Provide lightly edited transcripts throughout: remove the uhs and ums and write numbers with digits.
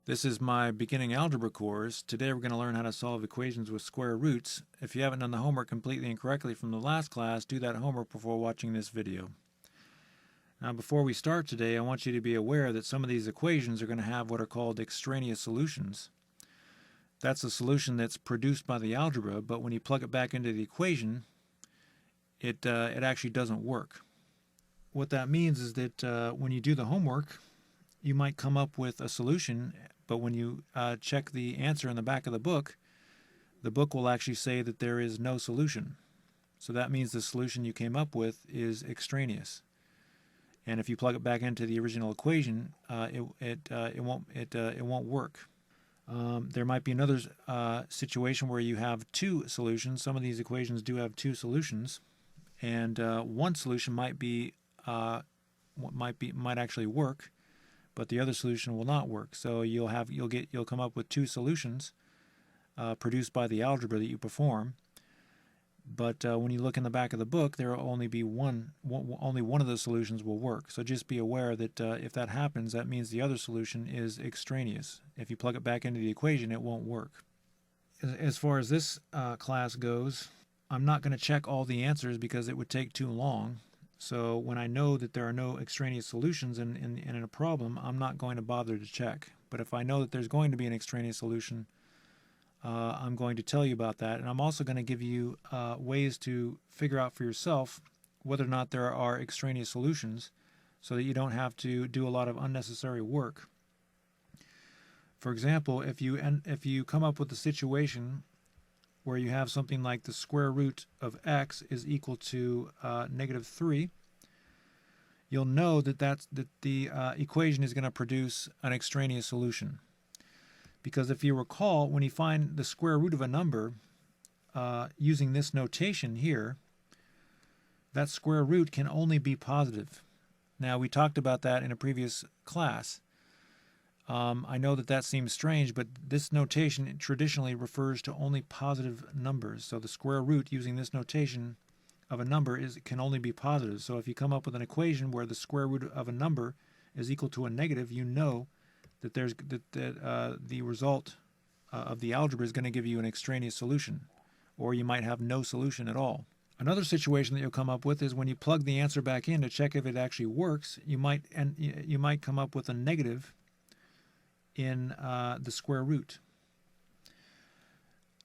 This is my beginning algebra course. Today we're going to learn how to solve equations with square roots. If you haven't done the homework completely and correctly from the last class, do that homework before watching this video. Now before we start today, I want you to be aware that some of these equations are going to have what are called extraneous solutions. That's a solution that's produced by the algebra, but when you plug it back into the equation, it actually doesn't work. What that means is that when you do the homework, you might come up with a solution, but when you check the answer in the back of the book will actually say that there is no solution. So that means the solution you came up with is extraneous. And if you plug it back into the original equation, it won't work. There might be another situation where you have two solutions. Some of these equations do have two solutions, and one solution might actually work, but the other solution will not work. So you'll come up with two solutions produced by the algebra that you perform. But when you look in the back of the book, there will only be only one of those solutions will work. So just be aware that if that happens, that means the other solution is extraneous. If you plug it back into the equation, it won't work. As far as this class goes, I'm not going to check all the answers because it would take too long. So when I know that there are no extraneous solutions in a problem, I'm not going to bother to check. But if I know that there's going to be an extraneous solution, I'm going to tell you about that. And I'm also going to give you ways to figure out for yourself whether or not there are extraneous solutions so that you don't have to do a lot of unnecessary work. For example, if you come up with a situation where you have something like the square root of x is equal to -3, you'll know that the equation is going to produce an extraneous solution. Because if you recall, when you find the square root of a number using this notation here, that square root can only be positive. Now, we talked about that in a previous class. I know that seems strange, but this notation traditionally refers to only positive numbers. So the square root using this notation of a number can only be positive. So if you come up with an equation where the square root of a number is equal to a negative, you know that the result of the algebra is going to give you an extraneous solution, or you might have no solution at all. Another situation that you'll come up with is when you plug the answer back in to check if it actually works, you might come up with a negative in the square root.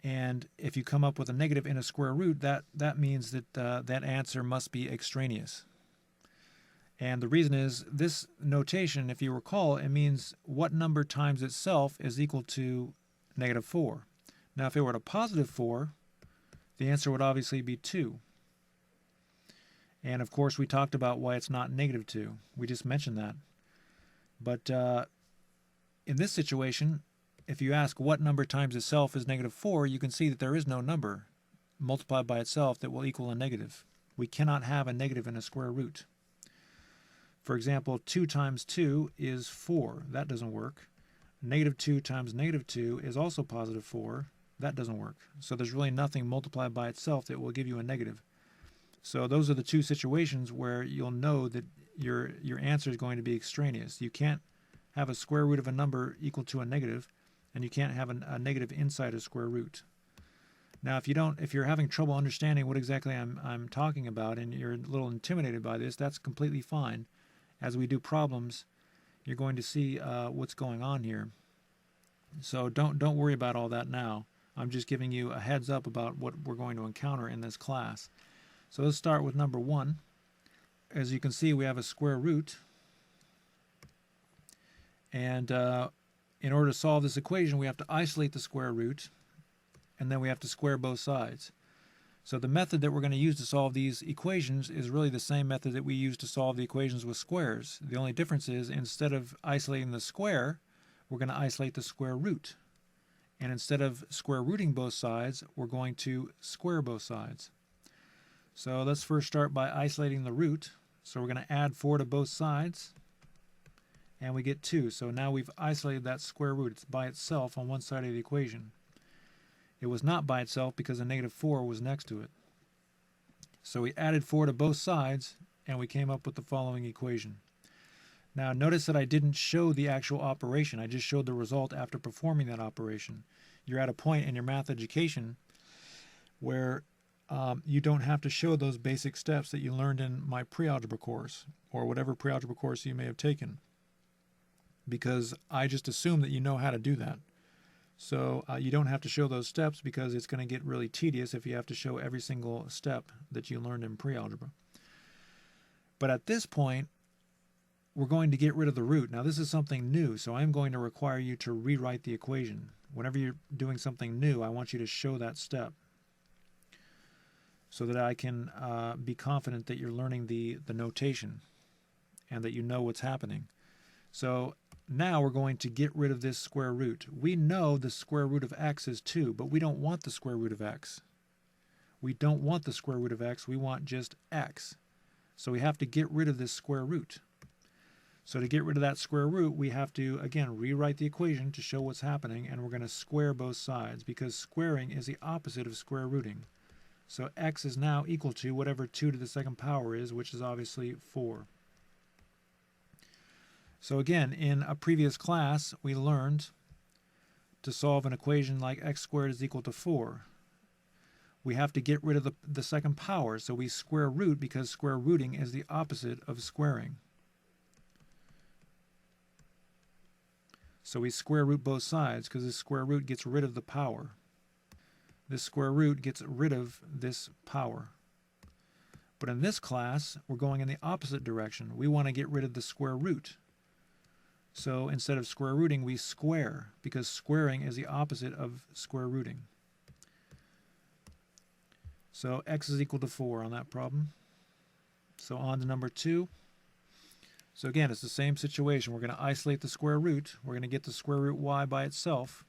And if you come up with a negative in a square root, that means that that answer must be extraneous. And the reason is this notation, if you recall, it means what number times itself is equal to -4. Now, if it were a positive 4, the answer would obviously be 2. And of course, we talked about why it's not -2. We just mentioned that. But in this situation, if you ask what number times itself is -4, you can see that there is no number multiplied by itself that will equal a negative. We cannot have a negative in a square root. For example, 2 times 2 is 4. That doesn't work. -2 times -2 is also positive 4. That doesn't work. So there's really nothing multiplied by itself that will give you a negative. So those are the two situations where you'll know that your answer is going to be extraneous. You can't have a square root of a number equal to a negative, and you can't have a negative inside a square root. Now, if you're having trouble understanding what exactly I'm talking about, and you're a little intimidated by this, that's completely fine. As we do problems, you're going to see what's going on here. So don't worry about all that now. I'm just giving you a heads up about what we're going to encounter in this class. So let's start with number 1. As you can see, we have a square root. And in order to solve this equation, we have to isolate the square root, and then we have to square both sides. So the method that we're going to use to solve these equations is really the same method that we use to solve the equations with squares. The only difference is instead of isolating the square, we're going to isolate the square root. And instead of square rooting both sides, we're going to square both sides. So let's first start by isolating the root. So we're going to add 4 to both sides, and we get 2. So now we've isolated that square root. It's by itself on one side of the equation. It was not by itself because a -4 was next to it. So we added 4 to both sides, and we came up with the following equation. Now notice that I didn't show the actual operation. I just showed the result after performing that operation. You're at a point in your math education where you don't have to show those basic steps that you learned in my pre-algebra course or whatever pre-algebra course you may have taken, because I just assume that you know how to do that. So you don't have to show those steps because it's going to get really tedious if you have to show every single step that you learned in pre-algebra. But at this point, we're going to get rid of the root. Now this is something new, so I'm going to require you to rewrite the equation. Whenever you're doing something new, I want you to show that step so that I can be confident that you're learning the notation and that you know what's happening. So now we're going to get rid of this square root. We know the square root of x is 2, but we don't want the square root of x. We don't want the square root of x, we want just x. So we have to get rid of this square root. So to get rid of that square root, we have to, again, rewrite the equation to show what's happening, and we're going to square both sides because squaring is the opposite of square rooting. So x is now equal to whatever 2 to the second power is, which is obviously 4. So again, in a previous class, we learned to solve an equation like x squared is equal to 4. We have to get rid of the second power, so we square root because square rooting is the opposite of squaring. So we square root both sides because this square root gets rid of the power. This square root gets rid of this power. But in this class, we're going in the opposite direction. We want to get rid of the square root. So instead of square rooting, we square, because squaring is the opposite of square rooting. So x is equal to 4 on that problem. So on to number 2. So again, it's the same situation. We're going to isolate the square root. We're going to get the square root y by itself.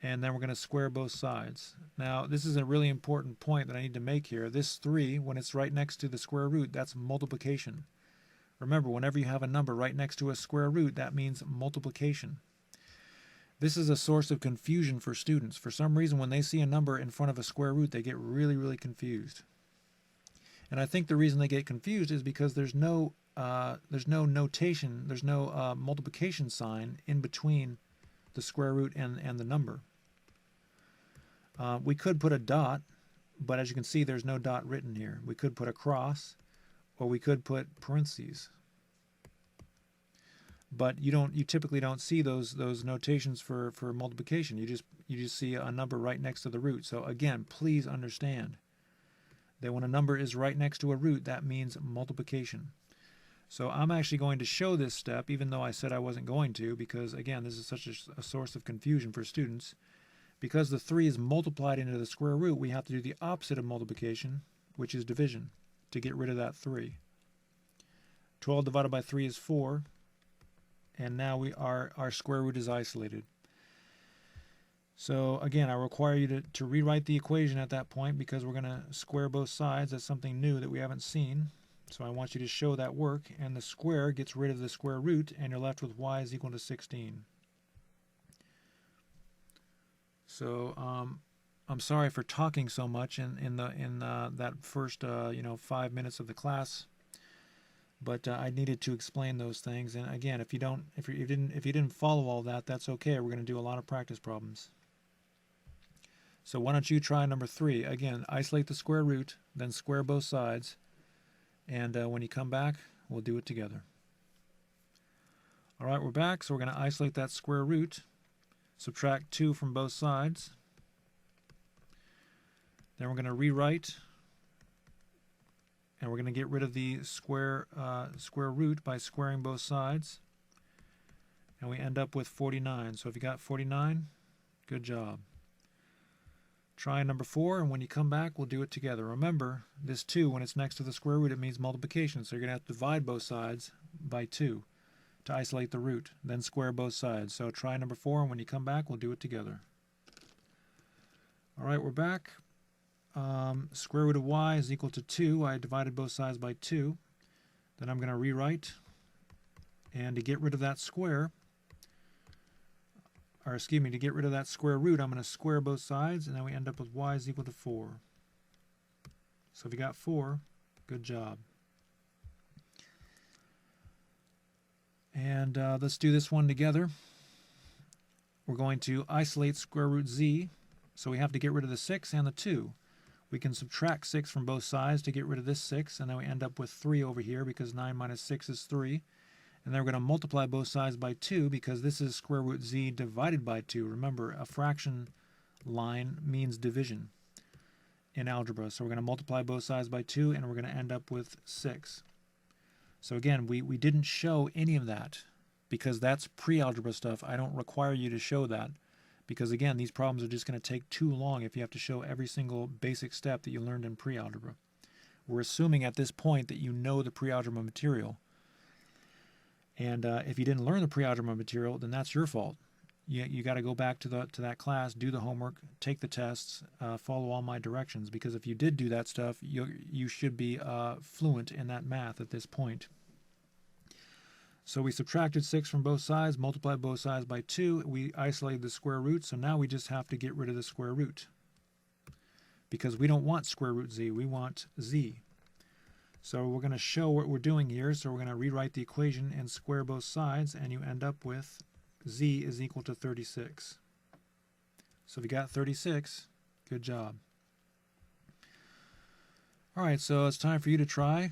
And then we're going to square both sides. Now, this is a really important point that I need to make here. This 3, when it's right next to the square root, that's multiplication. Remember, whenever you have a number right next to a square root, that means multiplication. This is a source of confusion for students. For some reason, when they see a number in front of a square root, they get really, really confused. And I think the reason they get confused is because there's no notation, there's no multiplication sign in between the square root and the number. We could put a dot, but as you can see, there's no dot written here. We could put a cross, or we could put parentheses. But you typically don't see those notations for multiplication. You just see a number right next to the root. So again, please understand that when a number is right next to a root, that means multiplication. So I'm actually going to show this step, even though I said I wasn't going to, because again, this is such a source of confusion for students. Because the 3 is multiplied into the square root, we have to do the opposite of multiplication, which is division, to get rid of that 3. 12 divided by 3 is 4, and now our square root is isolated. So again, I require you to rewrite the equation at that point because we're going to square both sides. That's something new that we haven't seen. So I want you to show that work, and the square gets rid of the square root, and you're left with y is equal to 16. So I'm sorry for talking so much in that first 5 minutes of the class, but I needed to explain those things. And again, if you didn't follow all that, that's okay. We're going to do a lot of practice problems. So why don't you try number 3? Again, isolate the square root, then square both sides. And when you come back, we'll do it together. All right, we're back. So we're going to isolate that square root, subtract 2 from both sides. Then we're going to rewrite, and we're going to get rid of the square root by squaring both sides. And we end up with 49. So if you got 49, good job. Try number 4, and when you come back, we'll do it together. Remember, this 2, when it's next to the square root, it means multiplication. So you're going to have to divide both sides by 2 to isolate the root, then square both sides. So try number 4, and when you come back, we'll do it together. All right, we're back. Square root of y is equal to 2. I divided both sides by 2. Then I'm going to rewrite, and to get rid of that square, to get rid of that square root, I'm going to square both sides, and then we end up with y is equal to 4. So if you got 4, good job. And let's do this one together. We're going to isolate square root z, so we have to get rid of the 6 and the 2. We can subtract 6 from both sides to get rid of this 6, and then we end up with 3 over here because 9 minus 6 is 3. And then we're going to multiply both sides by 2 because this is square root z divided by 2. Remember, a fraction line means division in algebra. So we're going to multiply both sides by 2, and we're going to end up with 6. So again, we didn't show any of that because that's pre-algebra stuff. I don't require you to show that because, again, these problems are just going to take too long if you have to show every single basic step that you learned in pre-algebra. We're assuming at this point that you know the pre-algebra material. And if you didn't learn the pre-algebra material, then that's your fault. You got to go back to that class, do the homework, take the tests, follow all my directions. Because if you did do that stuff, you should be fluent in that math at this point. So we subtracted 6 from both sides, multiplied both sides by 2. We isolated the square root, so now we just have to get rid of the square root. Because we don't want square root z, we want z. So we're going to show what we're doing here. So we're going to rewrite the equation and square both sides, and you end up with z is equal to 36. So if you got 36, good job. All right, so it's time for you to try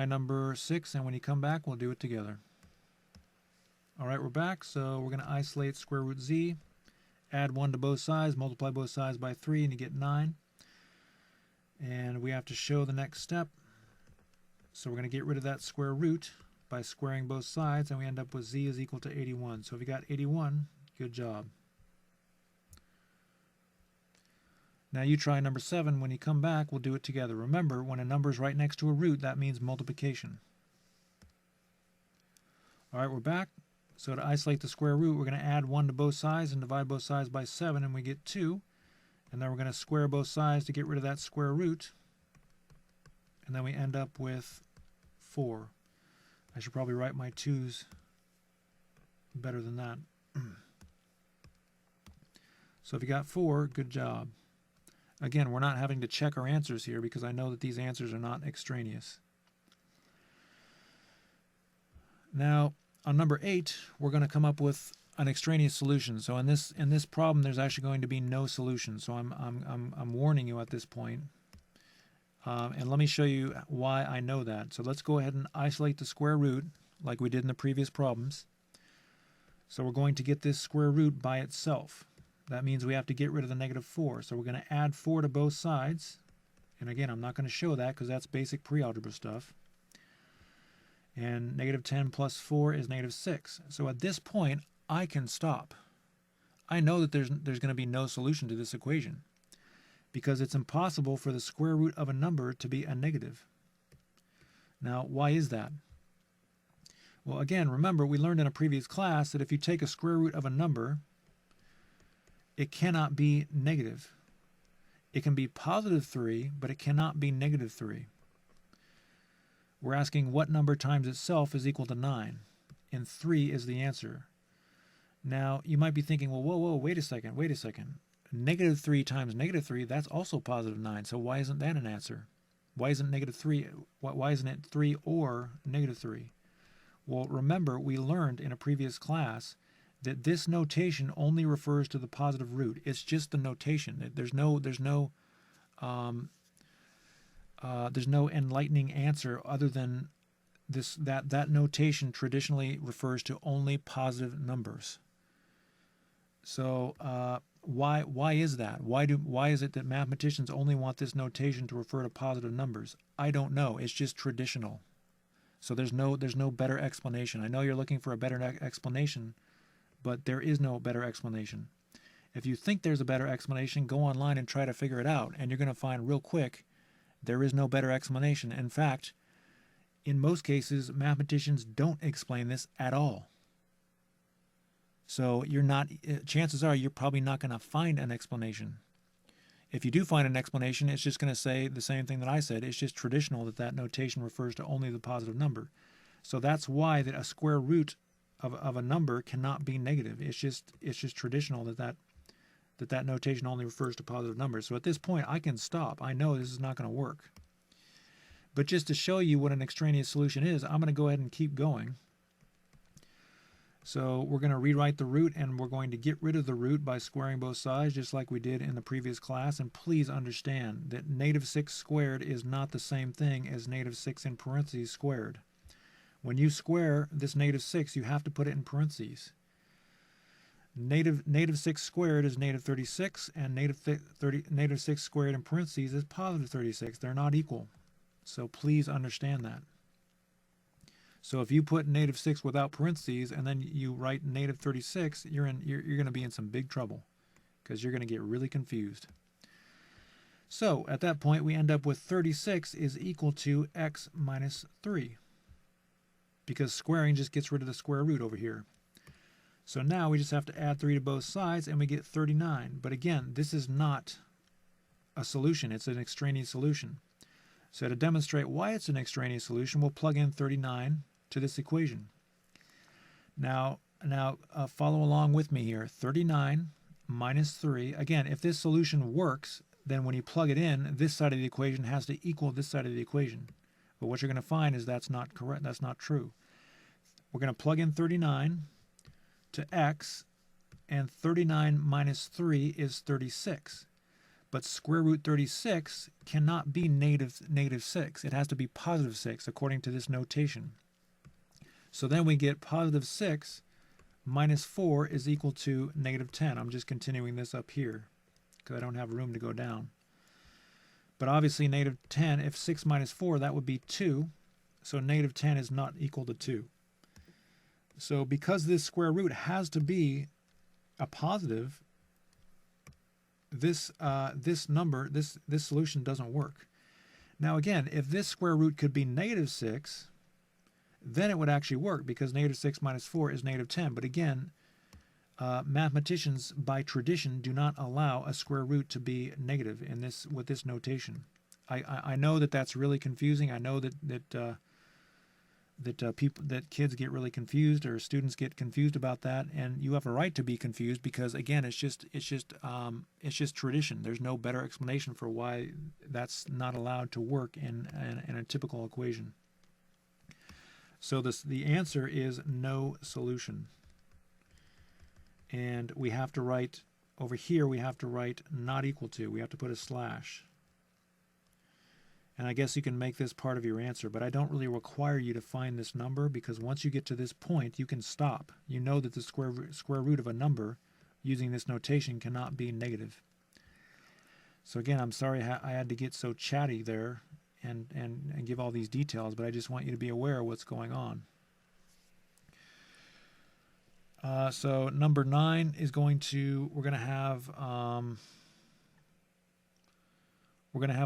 number 6, and when you come back, we'll do it together. All right, we're back. So we're going to isolate square root z, add 1 to both sides, multiply both sides by 3, and you get 9. And we have to show the next step. So we're going to get rid of that square root by squaring both sides, and we end up with z is equal to 81. So if you got 81, good job. Now you try number 7. When you come back, we'll do it together. Remember, when a number is right next to a root, that means multiplication. All right, we're back. So to isolate the square root, we're going to add 1 to both sides and divide both sides by 7, and we get 2. And then we're going to square both sides to get rid of that square root. And then we end up with 4. I should probably write my 2's better than that. So if you got 4, good job. Again, we're not having to check our answers here because I know that these answers are not extraneous. Now, on number 8, we're going to come up with an extraneous solution. So in this problem, there's actually going to be no solution. So I'm warning you at this point. And let me show you why I know that. So let's go ahead and isolate the square root like we did in the previous problems. So we're going to get this square root by itself. That means we have to get rid of the negative 4. So we're going to add 4 to both sides. And again, I'm not going to show that because that's basic pre-algebra stuff. And negative 10 plus 4 is negative 6. So at this point, I can stop. I know that there's going to be no solution to this equation because it's impossible for the square root of a number to be a negative. Now, why is that? Well, again, remember we learned in a previous class that if you take a square root of a number, it cannot be negative. It can be positive 3, but it cannot be negative 3. We're asking what number times itself is equal to 9, and 3 is the answer. Now, you might be thinking, well, whoa, wait a second. Negative 3 times negative 3, that's also positive 9, so why isn't that an answer? Why isn't negative 3, why isn't it 3 or negative 3? Well, remember, we learned in a previous class that this notation only refers to the positive root. It's just the notation. There's no enlightening answer other than this. That notation traditionally refers to only positive numbers. So why is that? Why is it that mathematicians only want this notation to refer to positive numbers? I don't know. It's just traditional. So there's no better explanation. I know you're looking for a better explanation, but there is no better explanation. If you think there's a better explanation, go online and try to figure it out, and you're going to find real quick there is no better explanation. In fact, in most cases, mathematicians don't explain this at all. So chances are you're probably not going to find an explanation. If you do find an explanation, it's just going to say the same thing that I said. It's just traditional that notation refers to only the positive number. So that's why that a square root of a number cannot be negative. It's just traditional that notation only refers to positive numbers. So at this point, I can stop. I know this is not going to work. But just to show you what an extraneous solution is, I'm going to go ahead and keep going. So we're going to rewrite the root, and we're going to get rid of the root by squaring both sides, just like we did in the previous class. And please understand that -6 squared is not the same thing as -6 in parentheses squared. When you square this -6, you have to put it in parentheses. -6 squared is -36, and -6 squared in parentheses is +36. They're not equal. So please understand that. So if you put -6 without parentheses and then you write -36, you're going to be in some big trouble because you're going to get really confused. So at that point, we end up with 36 is equal to x minus 3, because squaring just gets rid of the square root over here. So now we just have to add 3 to both sides, and we get 39. But again, this is not a solution. It's an extraneous solution. So to demonstrate why it's an extraneous solution, we'll plug in 39 to this equation. Now follow along with me here. 39 minus 3. Again, if this solution works, then when you plug it in, this side of the equation has to equal this side of the equation. But what you're going to find is that's not correct. That's not true. We're going to plug in 39 to x, and 39 minus 3 is 36. But square root 36 cannot be negative 6. It has to be +6 according to this notation. So then we get +6 minus 4 is equal to -10. I'm just continuing this up here because I don't have room to go down. But obviously -10, if 6 minus 4, that would be 2. So -10 is not equal to 2. So because this square root has to be a positive, this solution doesn't work. Now again, if this square root could be -6, then it would actually work, because -6 minus 4 is -10. But again, mathematicians by tradition do not allow a square root to be negative in this with this notation. I know that that's really confusing. I know that kids get really confused, or students get confused about that, and you have a right to be confused, because again, it's just tradition. There's no better explanation for why that's not allowed to work in a typical equation. So the answer is no solution. And we have to write over here, we have to write not equal to. We have to put a slash. And I guess you can make this part of your answer, but I don't really require you to find this number, because once you get to this point, you can stop. You know that the square root of a number using this notation cannot be negative. So again, I'm sorry I had to get so chatty there and give all these details, but I just want you to be aware of what's going on. So number 9 is we're going to have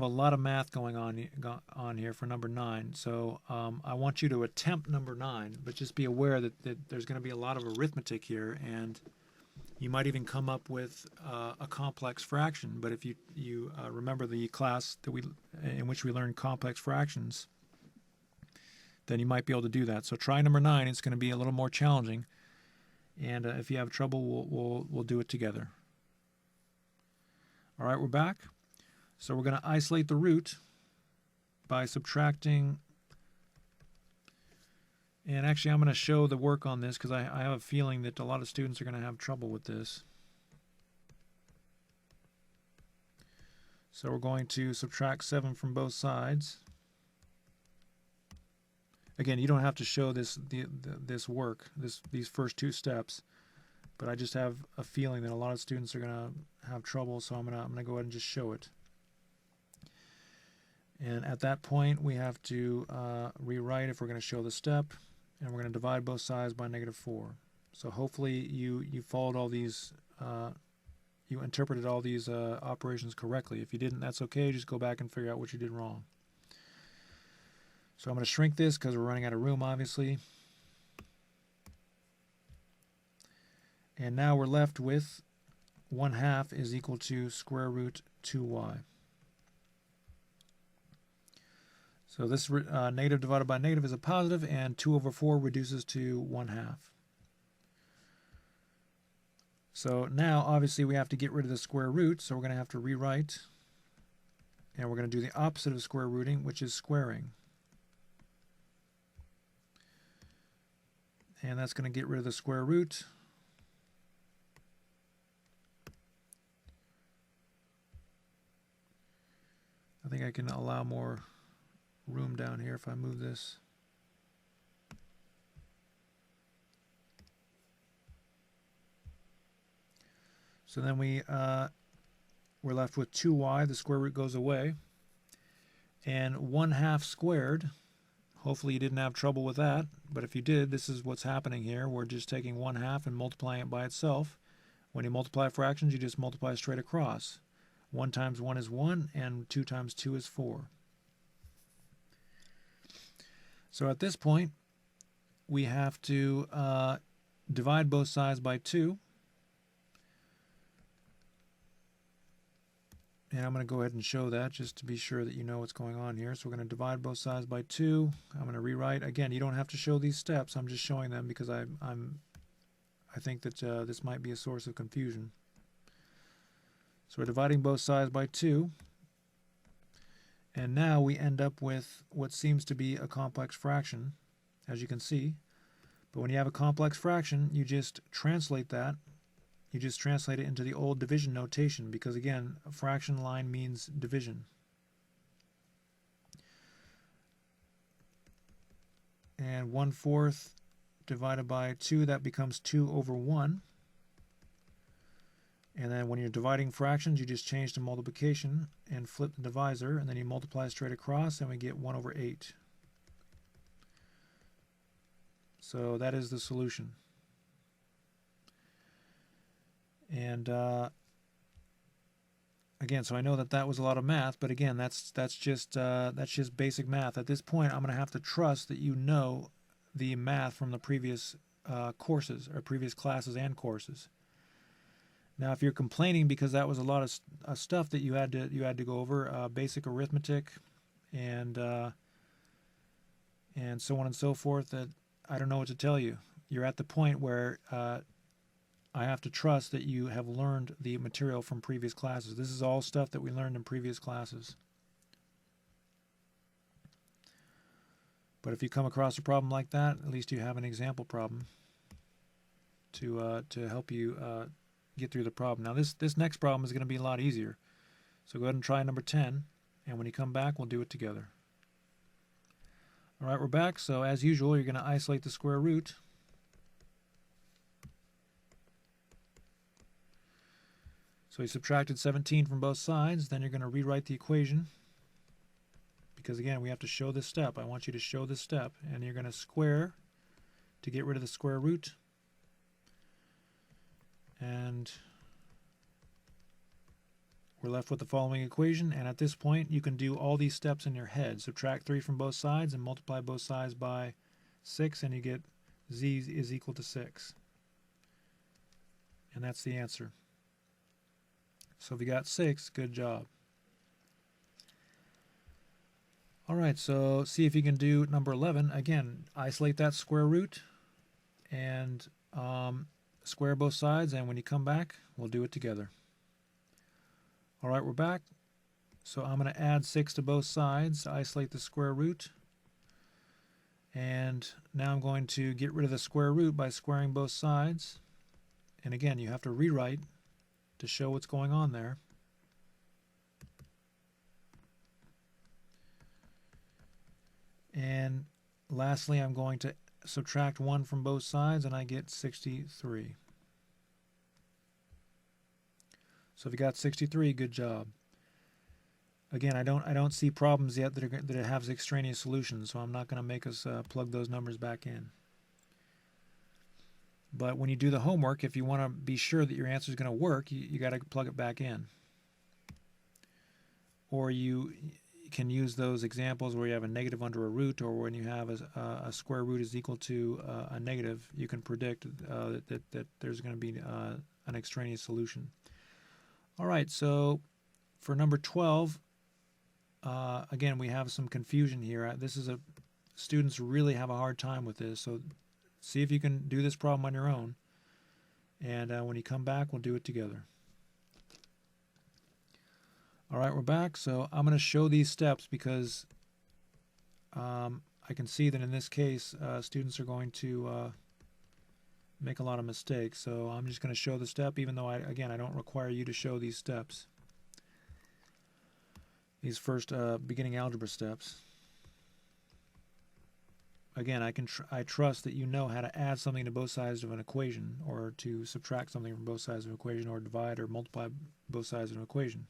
a lot of math going on here for number 9. So I want you to attempt number 9, but just be aware that there's going to be a lot of arithmetic here, and you might even come up with a complex fraction. But if you remember the class in which we learned complex fractions, then you might be able to do that. So try number 9. It's going to be a little more challenging, and if you have trouble, we'll do it together. All right, we're back. So we're going to isolate the root by subtracting. And actually, I'm going to show the work on this, because I have a feeling that a lot of students are going to have trouble with this. So we're going to subtract 7 from both sides. Again, you don't have to show this work, these first 2 steps, but I just have a feeling that a lot of students are going to have trouble, so I'm going to go ahead and just show it. And at that point, we have to rewrite if we're going to show the step, and we're going to divide both sides by -4. So hopefully you followed all these, you interpreted all these operations correctly. If you didn't, that's okay. Just go back and figure out what you did wrong. So I'm going to shrink this because we're running out of room, obviously. And now we're left with 1/2 is equal to square root 2y. So this negative divided by negative is a positive, and 2 over 4 reduces to 1/2. So now, obviously, we have to get rid of the square root, so we're going to have to rewrite, and we're going to do the opposite of square rooting, which is squaring. and that's going to get rid of the square root. I think I can allow more room down here if I move this. So then we're left with 2y, the square root goes away, and 1/2 squared. Hopefully you didn't have trouble with that, but if you did, this is what's happening here. We're just taking 1/2 and multiplying it by itself. When you multiply fractions, you just multiply straight across. 1 times 1 is 1, and 2 times 2 is 4. So at this point, we have to divide both sides by 2. And I'm going to go ahead and show that just to be sure that you know what's going on here. So we're going to divide both sides by 2. I'm going to rewrite. Again, you don't have to show these steps. I'm just showing them because I think that this might be a source of confusion. So we're dividing both sides by 2. And now we end up with what seems to be a complex fraction, as you can see. But when you have a complex fraction, you just translate that. You just translate it into the old division notation because, again, a fraction line means division. And 1/4 divided by 2, that becomes 2 over 1. And then when you're dividing fractions, you just change to multiplication and flip the divisor, and then you multiply straight across, and we get 1 over 8. So that is the solution. And again, so I know that that was a lot of math, but again, that's just basic math. At this point, I'm going to have to trust that you know the math from the previous courses or previous classes and courses. Now, if you're complaining because that was a lot of stuff that you had to go over, basic arithmetic, and so on and so forth, that I don't know what to tell you. You're at the point where I have to trust that you have learned the material from previous classes. This is all stuff that we learned in previous classes. But if you come across a problem like that, at least you have an example problem to help you get through the problem. Now this next problem is going to be a lot easier. So go ahead and try number 10, and when you come back, we'll do it together. All right, we're back. So as usual, you're going to isolate the square root. So you subtracted 17 from both sides, then you're going to rewrite the equation. Because again, we have to show this step. I want you to show this step, and you're going to square to get rid of the square root. And we're left with the following equation, and at this point you can do all these steps in your head. Subtract 3 from both sides and multiply both sides by 6, and you get z is equal to 6. And that's the answer. So if you got 6, good job. Alright, so see if you can do number 11. Again, isolate that square root and square both sides, and when you come back, we'll do it together. Alright, we're back. So I'm going to add 6 to both sides to isolate the square root. And now I'm going to get rid of the square root by squaring both sides. And again, you have to rewrite to show what's going on there. And lastly, I'm going to subtract 1 from both sides, and I get 63. So if you got 63, good job. Again, I don't see problems yet that have extraneous solutions, so I'm not going to make us plug those numbers back in. But when you do the homework, if you want to be sure that your answer is going to work, you got to plug it back in. Or you can use those examples where you have a negative under a root, or when you have a square root is equal to a negative, you can predict that there's going to be an extraneous solution. All right, so for number 12, again, we have some confusion here. Students really have a hard time with this, so see if you can do this problem on your own, and when you come back, we'll do it together. All right, we're back. So I'm going to show these steps because I can see that in this case, students are going to make a lot of mistakes. So I'm just going to show the step, even though, again, I don't require you to show these steps. These first beginning algebra steps. Again, I trust that you know how to add something to both sides of an equation, or to subtract something from both sides of an equation, or divide or multiply both sides of an equation.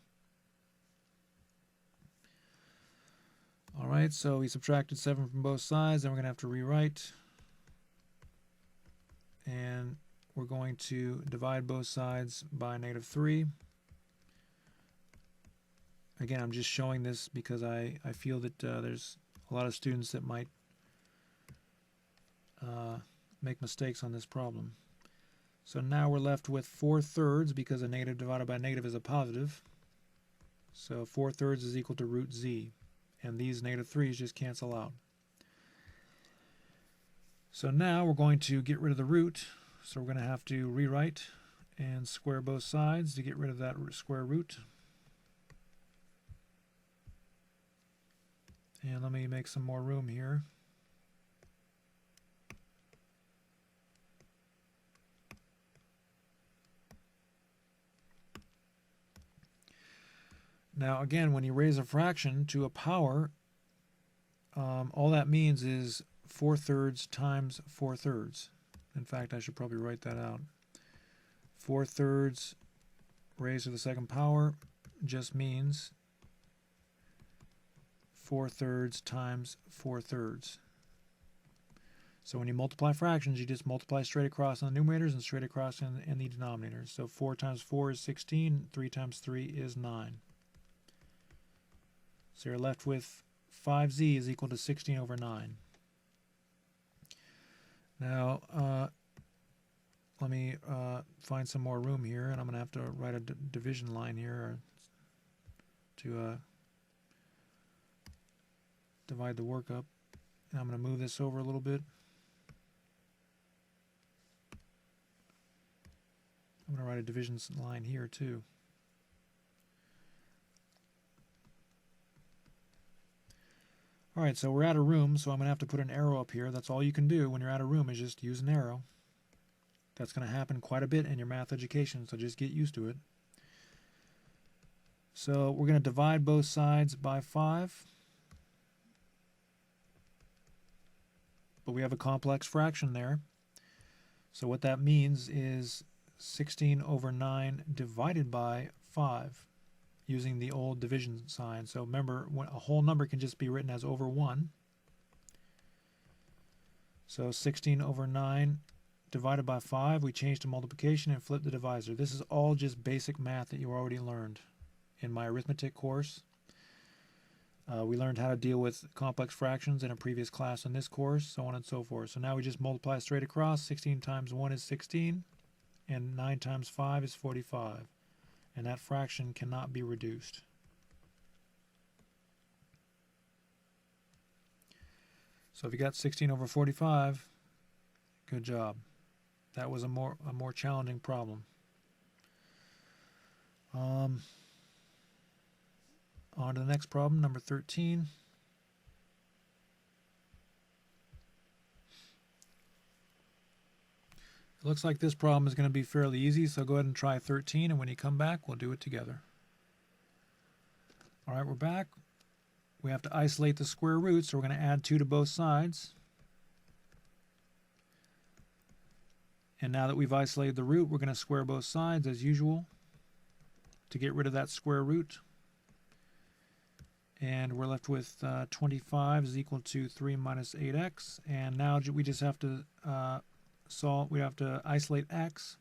Alright, so we subtracted 7 from both sides, then we're going to have to rewrite. And we're going to divide both sides by -3. Again, I'm just showing this because I feel that there's a lot of students that might make mistakes on this problem. So now we're left with 4/3, because a negative divided by a negative is a positive. So 4/3 is equal to root z. And these -3's just cancel out. So now we're going to get rid of the root. So we're going to have to rewrite and square both sides to get rid of that square root. And let me make some more room here. Now again, when you raise a fraction to a power, all that means is 4/3 times 4/3. In fact, I should probably write that out. 4/3 raised to the second power just means 4/3 times 4/3. So when you multiply fractions, you just multiply straight across on the numerators and straight across in the denominators. So 4 times 4 is 16, 3 times 3 is 9. So you're left with 5z is equal to 16 over 9. Now, let me find some more room here, and I'm going to have to write a division line here to divide the work up. And I'm going to move this over a little bit. I'm going to write a division line here too. Alright, so we're out of room, so I'm going to have to put an arrow up here. That's all you can do when you're out of room, is just use an arrow. That's going to happen quite a bit in your math education, so just get used to it. So we're going to divide both sides by 5. But we have a complex fraction there. So what that means is 16 over 9 divided by 5. Using the old division sign. So remember, a whole number can just be written as over 1. So 16 over 9 divided by 5, we change to multiplication and flip the divisor. This is all just basic math that you already learned in my arithmetic course. We learned how to deal with complex fractions in a previous class in this course, so on and so forth. So now we just multiply straight across. 16 times 1 is 16, and 9 times 5 is 45. And that fraction cannot be reduced. So if you got 16 over 45, good job. That was a more challenging problem. On to the next problem, number 13. It looks like this problem is going to be fairly easy, so go ahead and try 13, and when you come back, we'll do it together. All right, we're back. We have to isolate the square root, so we're going to add 2 to both sides. And now that we've isolated the root, we're going to square both sides as usual to get rid of that square root. And we're left with 25 is equal to 3 minus 8x. And now we just have to we have to isolate x,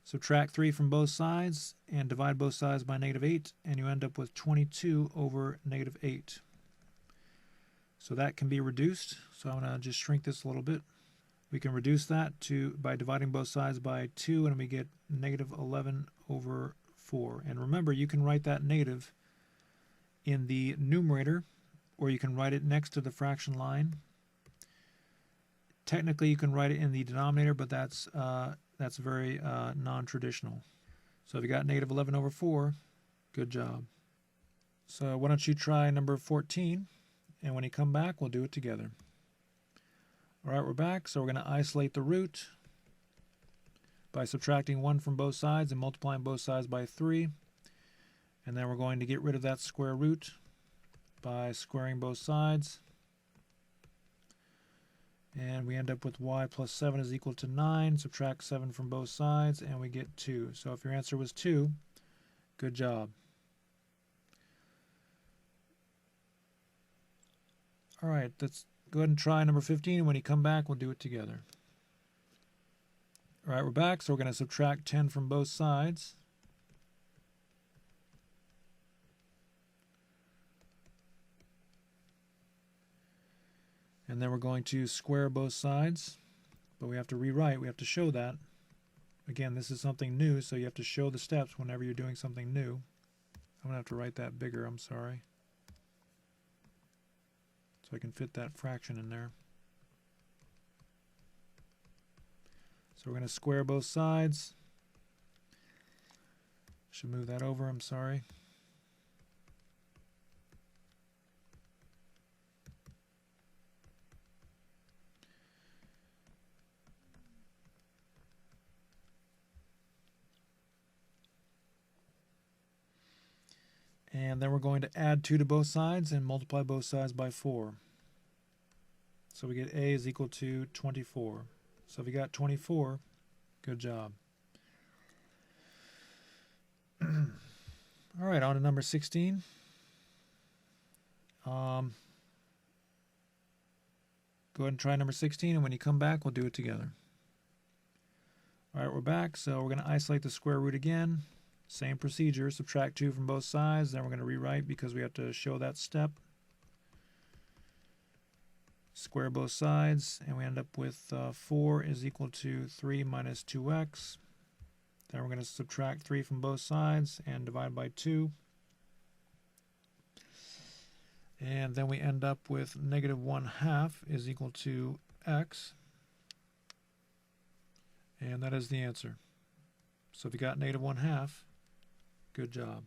subtract 3 from both sides, and divide both sides by -8, and you end up with 22 over -8. So that can be reduced. So I'm going to just shrink this a little bit. We can reduce that by dividing both sides by 2, and we get -11 over 4. And remember, you can write that negative in the numerator, or you can write it next to the fraction line. Technically, you can write it in the denominator, but that's very non-traditional. So if you got -11 over 4, good job. So why don't you try number 14, and when you come back, we'll do it together. All right, we're back. So we're going to isolate the root. by subtracting 1 from both sides and multiplying both sides by 3. And then we're going to get rid of that square root by squaring both sides. And we end up with y plus 7 is equal to 9. Subtract 7 from both sides, and we get 2. So if your answer was 2, good job. All right, let's go ahead and try number 15. When you come back, we'll do it together. All right, we're back, so we're going to subtract 10 from both sides. And then we're going to square both sides, but we have to rewrite, we have to show that. Again, this is something new, so you have to show the steps whenever you're doing something new. I'm going to have to write that bigger, I'm sorry. So I can fit that fraction in there. So we're going to square both sides. Should move that over, I'm sorry. And then we're going to add 2 to both sides and multiply both sides by 4. So we get a is equal to 24. So if you got 24, good job. All right, on to number 16. Go ahead and try number 16, and when you come back, we'll do it together. All right, we're back, so we're going to isolate the square root again. Same procedure, subtract 2 from both sides, then we're going to rewrite because we have to show that step. Square both sides, and we end up with 4 is equal to 3 minus 2x. Then we're going to subtract 3 from both sides and divide by 2. And then we end up with negative 1/2 is equal to x. And that is the answer. So if you got negative 1/2, good job.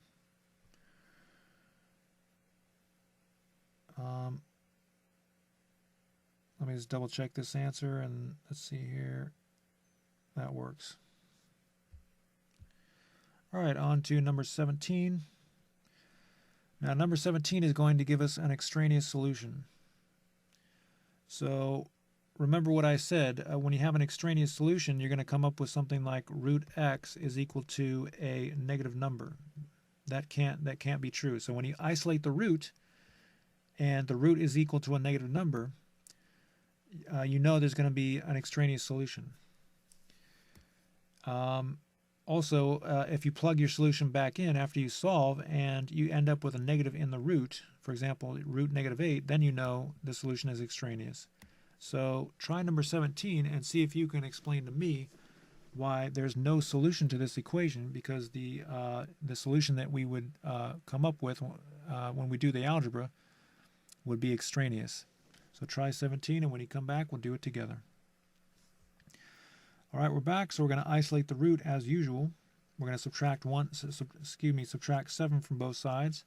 Let me just double check this answer, and let's see here. That works. All right, on to number 17. Now, number 17 is going to give us an extraneous solution. So remember what I said. When you have an extraneous solution, you're going to come up with something like root x is equal to a negative number. That can't be true. So when you isolate the root, and the root is equal to a negative number, you know there's going to be an extraneous solution. Also, if you plug your solution back in after you solve and you end up with a negative in the root, for example, root negative 8, then you know the solution is extraneous. So try number 17 and see if you can explain to me why there's no solution to this equation, because the solution that we would come up with when we do the algebra would be extraneous. So try 17, and when you come back, we'll do it together. All right, we're back, so we're going to isolate the root as usual. We're going to subtract 7 from both sides,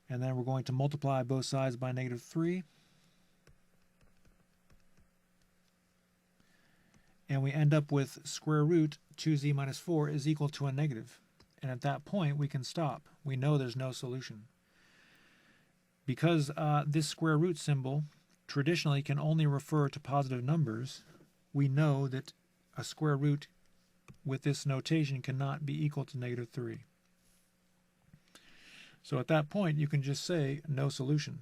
and then we're going to multiply both sides by negative 3. And we end up with square root 2z minus 4 is equal to a negative. And at that point, we can stop. We know there's no solution. Because this square root symbol traditionally can only refer to positive numbers, we know that a square root with this notation cannot be equal to negative 3. So at that point, you can just say no solution.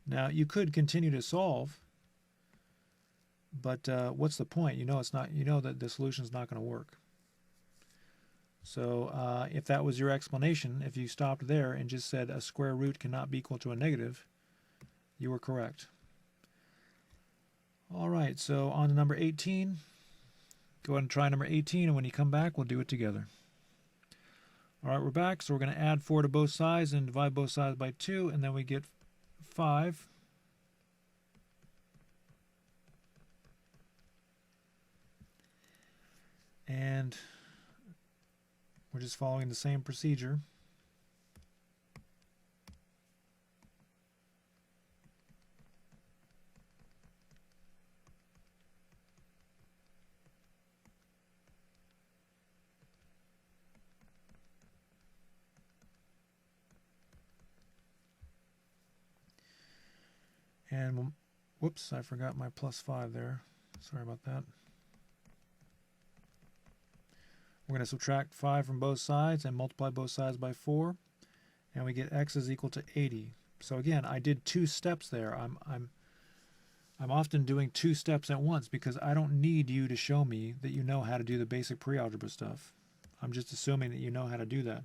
Now, you could continue to solve, but what's the point? You know it's not. You know that the solution is not going to work. So if that was your explanation, if you stopped there and just said a square root cannot be equal to a negative, you were correct. All right, so on to number 18. Go ahead and try number 18, and when you come back, we'll do it together. All right, we're back, so we're going to add 4 to both sides and divide both sides by 2, and then we get 5. And we're just following the same procedure. And whoops, I forgot my plus 5 there. Sorry about that. We're going to subtract 5 from both sides and multiply both sides by 4. And we get x is equal to 80. So again, I did 2 steps there. I'm often doing 2 steps at once because I don't need you to show me that you know how to do the basic pre-algebra stuff. I'm just assuming that you know how to do that.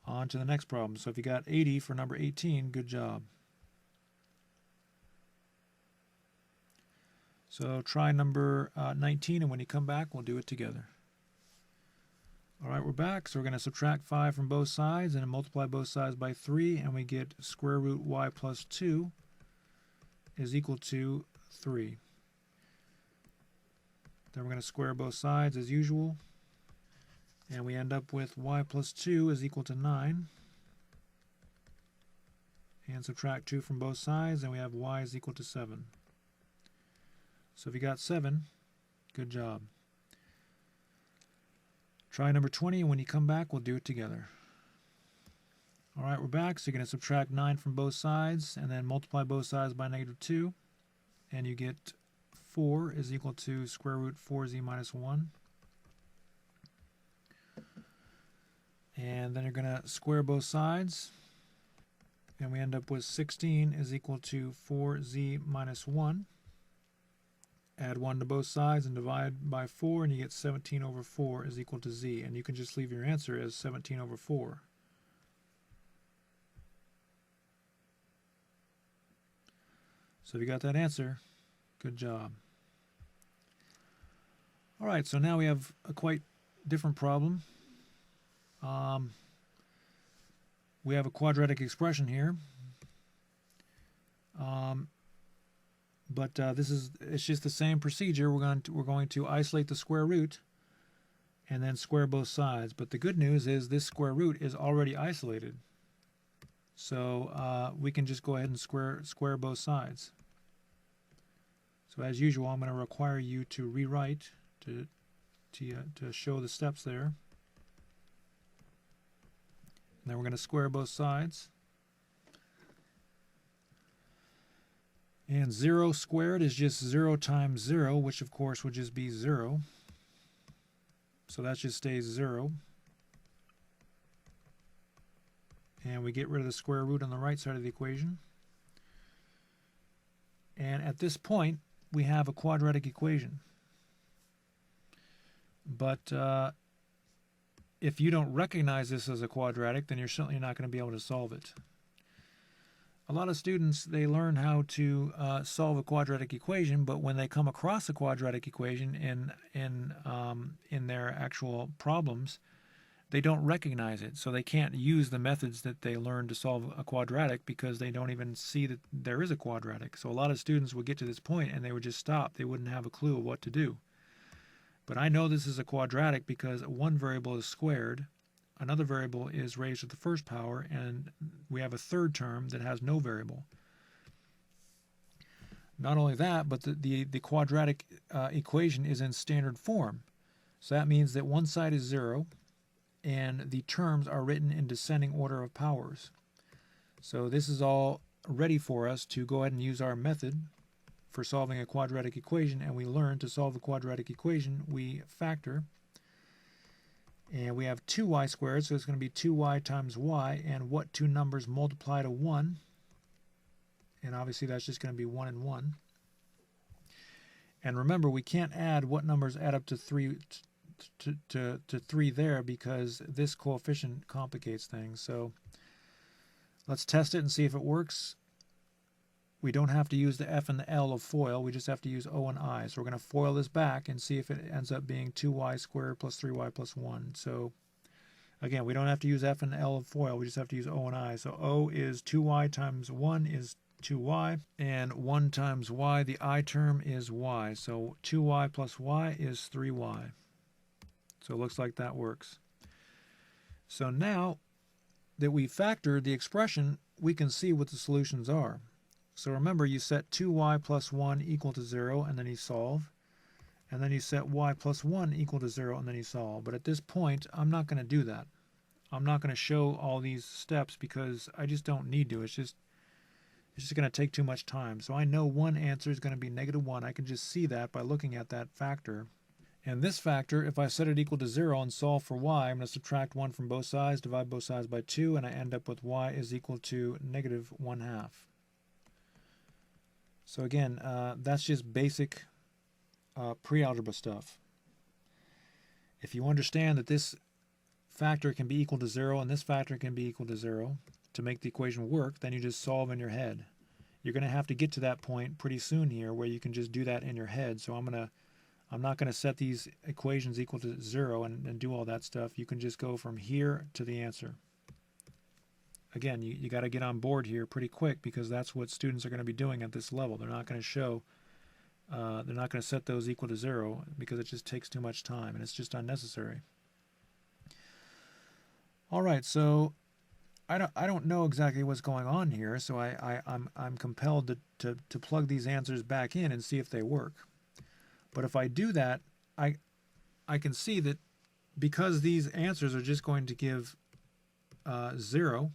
On to the next problem. So if you got 80 for number 18, good job. So try number 19, and when you come back, we'll do it together. All right, we're back. So we're going to subtract 5 from both sides and then multiply both sides by 3, and we get square root y plus 2 is equal to 3. Then we're going to square both sides as usual, and we end up with y plus 2 is equal to 9. And subtract 2 from both sides, and we have y is equal to 7. So if you got 7, good job. Try number 20, and when you come back, we'll do it together. All right, we're back. So you're going to subtract 9 from both sides, and then multiply both sides by -2, and you get 4 is equal to square root 4z minus 1. And then you're going to square both sides, and we end up with 16 is equal to 4z minus 1. Add 1 to both sides and divide by 4, and you get 17 over 4 is equal to z. And you can just leave your answer as 17 over 4. So if you got that answer, good job. All right, so now we have a quite different problem. We have a quadratic expression here. But it's just the same procedure. We're going to isolate the square root and then square both sides. But the good news is this square root is already isolated. So we can just go ahead and square both sides. So as usual, I'm going to require you to rewrite to show the steps there. And then we're going to square both sides. And 0 squared is just 0 times 0, which of course would just be 0. So that just stays 0. And we get rid of the square root on the right side of the equation. And at this point, we have a quadratic equation. But if you don't recognize this as a quadratic, then you're certainly not going to be able to solve it. A lot of students, they learn how to solve a quadratic equation, but when they come across a quadratic equation in their actual problems, they don't recognize it. So they can't use the methods that they learn to solve a quadratic because they don't even see that there is a quadratic. So a lot of students would get to this point and they would just stop. They wouldn't have a clue of what to do. But I know this is a quadratic because one variable is squared, another variable is raised to the first power, and we have a third term that has no variable. Not only that, but the quadratic equation is in standard form. So that means that one side is 0, and the terms are written in descending order of powers. So this is all ready for us to go ahead and use our method for solving a quadratic equation, and we learn to solve a quadratic equation, we factor. And we have 2y squared, so it's going to be 2y times y, and what two numbers multiply to 1? And obviously that's just going to be 1 and 1. And remember, we can't add what numbers add up to 3 to 3 there because this coefficient complicates things. So let's test it and see if it works. We don't have to use the f and the l of FOIL. We just have to use o and I. So we're going to FOIL this back and see if it ends up being 2y squared plus 3y plus 1. So again, we don't have to use f and l of FOIL. We just have to use o and I. So o is 2y times 1 is 2y. And 1 times y, the I term is y. So 2y plus y is 3y. So it looks like that works. So now that we factored the expression, we can see what the solutions are. So remember, you set 2y plus 1 equal to 0, and then you solve. And then you set y plus 1 equal to 0, and then you solve. But at this point, I'm not going to do that. I'm not going to show all these steps because I just don't need to. It's just going to take too much time. So I know one answer is going to be -1. I can just see that by looking at that factor. And this factor, if I set it equal to 0 and solve for y, I'm going to subtract 1 from both sides, divide both sides by 2, and I end up with y is equal to -1/2. So again, that's just basic pre-algebra stuff. If you understand that this factor can be equal to 0 and this factor can be equal to 0 to make the equation work, then you just solve in your head. You're going to have to get to that point pretty soon here where you can just do that in your head. So I'm not going to set these equations equal to 0 and do all that stuff. You can just go from here to the answer. Again, you got to get on board here pretty quick because that's what students are going to be doing at this level. They're not going to show, they're not going to set those equal to 0 because it just takes too much time and it's just unnecessary. All right, so I don't know exactly what's going on here, so I'm compelled to plug these answers back in and see if they work. But if I do that, I can see that because these answers are just going to give 0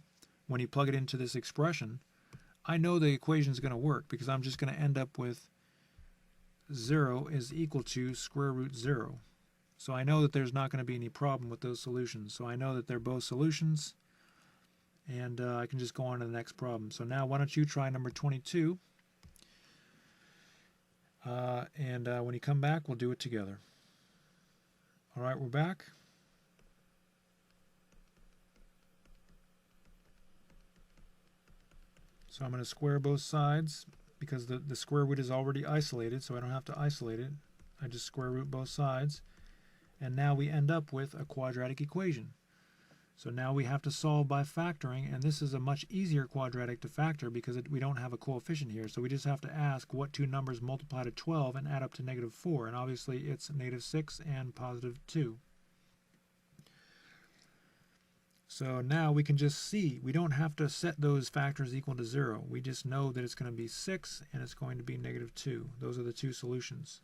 when you plug it into this expression, I know the equation is going to work because I'm just going to end up with 0 is equal to square root 0. So I know that there's not going to be any problem with those solutions. So I know that they're both solutions, and I can just go on to the next problem. So now why don't you try number 22, and when you come back, we'll do it together. All right, we're back. So I'm going to square both sides because the square root is already isolated, so I don't have to isolate it. I just square root both sides. And now we end up with a quadratic equation. So now we have to solve by factoring, and this is a much easier quadratic to factor because we don't have a coefficient here. So we just have to ask what two numbers multiply to 12 and add up to -4. And obviously it's -6 and +2. So now we can just see, we don't have to set those factors equal to 0. We just know that it's going to be 6 and it's going to be -2. Those are the two solutions.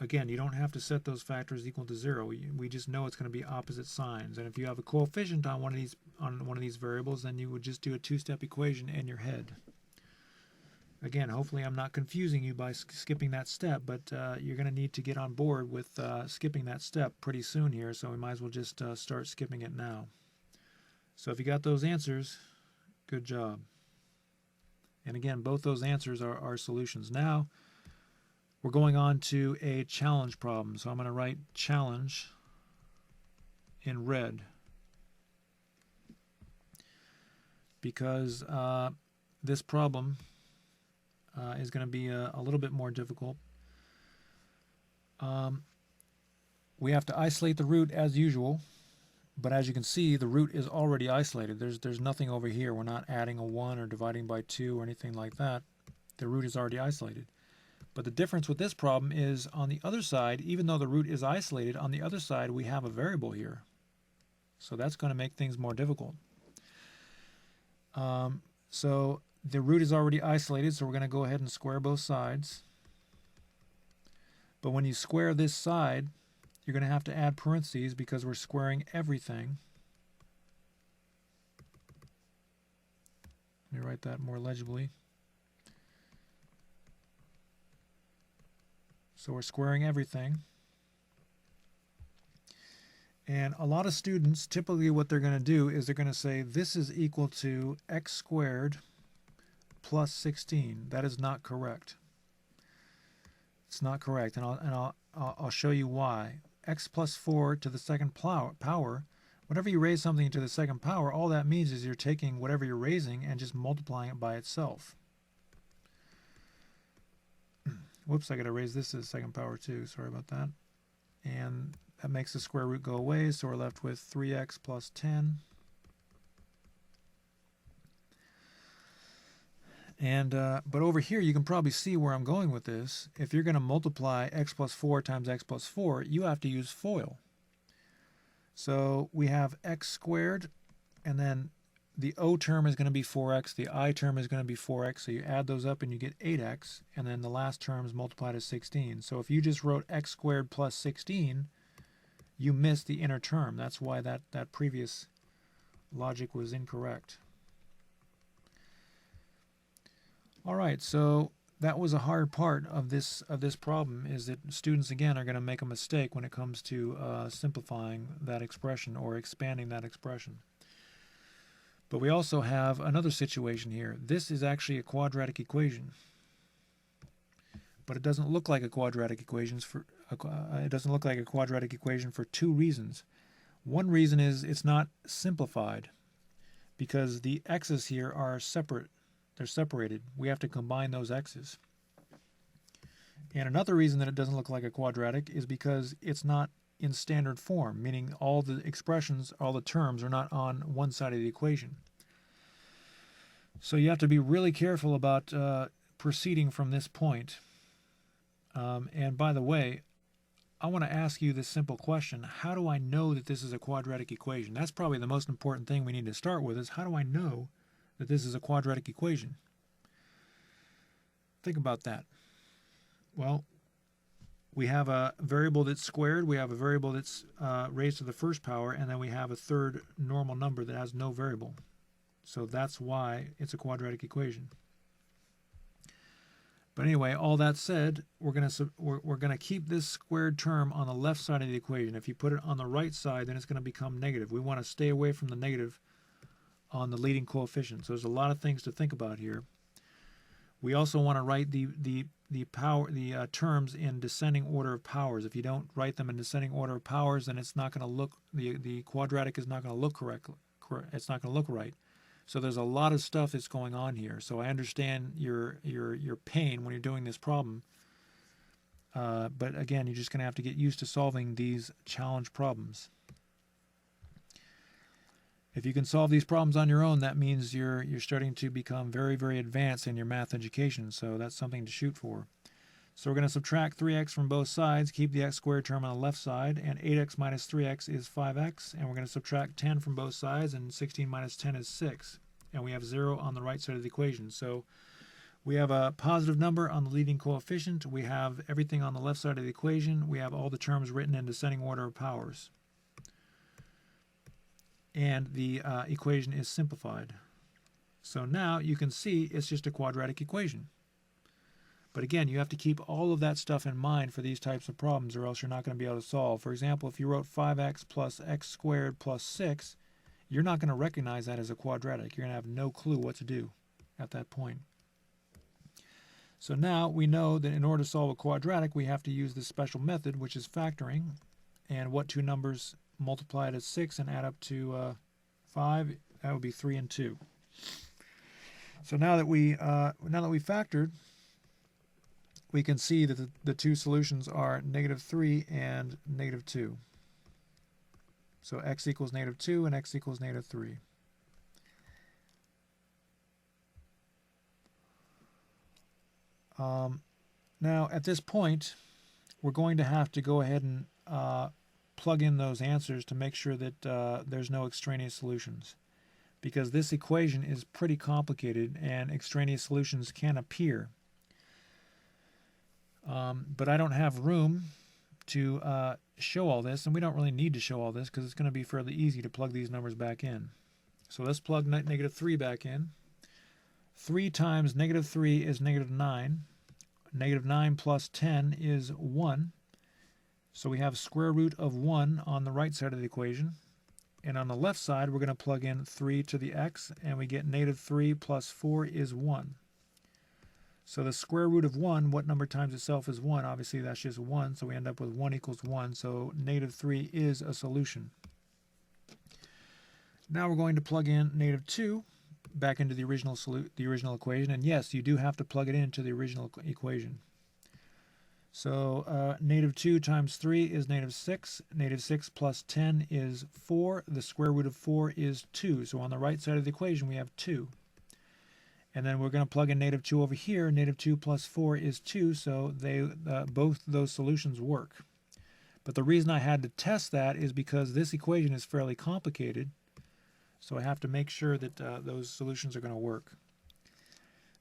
Again, you don't have to set those factors equal to 0. We just know it's going to be opposite signs. And if you have a coefficient on one of these variables, then you would just do a two-step equation in your head. Again, hopefully I'm not confusing you by skipping that step, but you're going to need to get on board with skipping that step pretty soon here, so we might as well just start skipping it now. So if you got those answers, good job. And again, both those answers are solutions. Now, we're going on to a challenge problem. So I'm going to write challenge in red because this problem is going to be a little bit more difficult. We have to isolate the root as usual, but as you can see, the root is already isolated. There's nothing over here. We're not adding a 1 or dividing by 2 or anything like that. The root is already isolated. But the difference with this problem is on the other side, even though the root is isolated, on the other side we have a variable here. So that's going to make things more difficult. So the root is already isolated, so we're going to go ahead and square both sides. But when you square this side, you're going to have to add parentheses because we're squaring everything. Let me write that more legibly. So we're squaring everything. And a lot of students, typically what they're going to do is they're going to say this is equal to x squared plus 16. That is not correct. It's not correct, and I'll show you why. X plus 4 to the second power. Whenever you raise something to the second power, all that means is you're taking whatever you're raising and just multiplying it by itself. Whoops, I got to raise this to the second power too. Sorry about that. And that makes the square root go away, so we're left with 3x plus 10. And but over here, you can probably see where I'm going with this. If you're going to multiply x plus 4 times x plus 4, you have to use FOIL. So we have x squared, and then the O term is going to be 4x, the I term is going to be 4x, so you add those up and you get 8x, and then the last term is multiplied as 16. So if you just wrote x squared plus 16, you missed the inner term. That's why that previous logic was incorrect. All right, so that was a hard part of this problem, is that students again are going to make a mistake when it comes to simplifying that expression or expanding that expression. But we also have another situation here. This is actually a quadratic equation, but it doesn't look like a quadratic equation for two reasons. One reason is it's not simplified because the x's here are separate. They're separated. We have to combine those x's. And another reason that it doesn't look like a quadratic is because it's not in standard form, meaning all the expressions, all the terms are not on one side of the equation. So you have to be really careful about proceeding from this point. And by the way, I want to ask you this simple question. How do I know that this is a quadratic equation? That's probably the most important thing we need to start with, is how do I know that this is a quadratic equation? Think about that. Well, we have a variable that's squared, we have a variable that's raised to the first power, and then we have a third normal number that has no variable. So that's why it's a quadratic equation. But anyway, all that said, we're going to keep this squared term on the left side of the equation. If you put it on the right side, then it's going to become negative. We want to stay away from the negative on the leading coefficient. So there's a lot of things to think about here. We also want to write the terms in descending order of powers. If you don't write them in descending order of powers, then it's not going to look, the quadratic is not going to look correct. It's not going to look right. So there's a lot of stuff that's going on here. So I understand your pain when you're doing this problem. But again, you're just going to have to get used to solving these challenge problems. If you can solve these problems on your own, that means you're starting to become very, very advanced in your math education. So that's something to shoot for. So we're going to subtract 3x from both sides, keep the x squared term on the left side, and 8x minus 3x is 5x. And we're going to subtract 10 from both sides, and 16 minus 10 is 6. And we have 0 on the right side of the equation. So we have a positive number on the leading coefficient. We have everything on the left side of the equation. We have all the terms written in descending order of powers. And the equation is simplified. So now you can see it's just a quadratic equation. But again, you have to keep all of that stuff in mind for these types of problems, or else you're not going to be able to solve. For example, if you wrote 5x plus x squared plus 6, you're not going to recognize that as a quadratic. You're going to have no clue what to do at that point. So now we know that in order to solve a quadratic, we have to use this special method, which is factoring. And what two numbers multiplied at 6 and add up to 5? That would be 3 and 2. So now that we factored, we can see that the two solutions are -3 and -2. So x equals -2 and x equals -3. Now at this point, we're going to have to go ahead and plug in those answers to make sure that there's no extraneous solutions, because this equation is pretty complicated and extraneous solutions can appear. But I don't have room to show all this, and we don't really need to show all this because it's going to be fairly easy to plug these numbers back in. So let's plug -3 back in. 3 times -3 is -9. -9 plus 10 is 1. So we have square root of 1 on the right side of the equation. And on the left side, we're going to plug in 3 to the x, and we get -3 plus 4 is 1. So the square root of 1, what number times itself is 1? Obviously, that's just 1, so we end up with 1 equals 1. So -3 is a solution. Now we're going to plug in -2 back into the original equation. And yes, you do have to plug it into the original equation. So -2 times 3 is -6. -6 plus 10 is 4. The square root of 4 is 2. So on the right side of the equation, we have 2. And then we're going to plug in -2 over here. -2 plus 4 is 2, so both those solutions work. But the reason I had to test that is because this equation is fairly complicated, so I have to make sure that those solutions are going to work.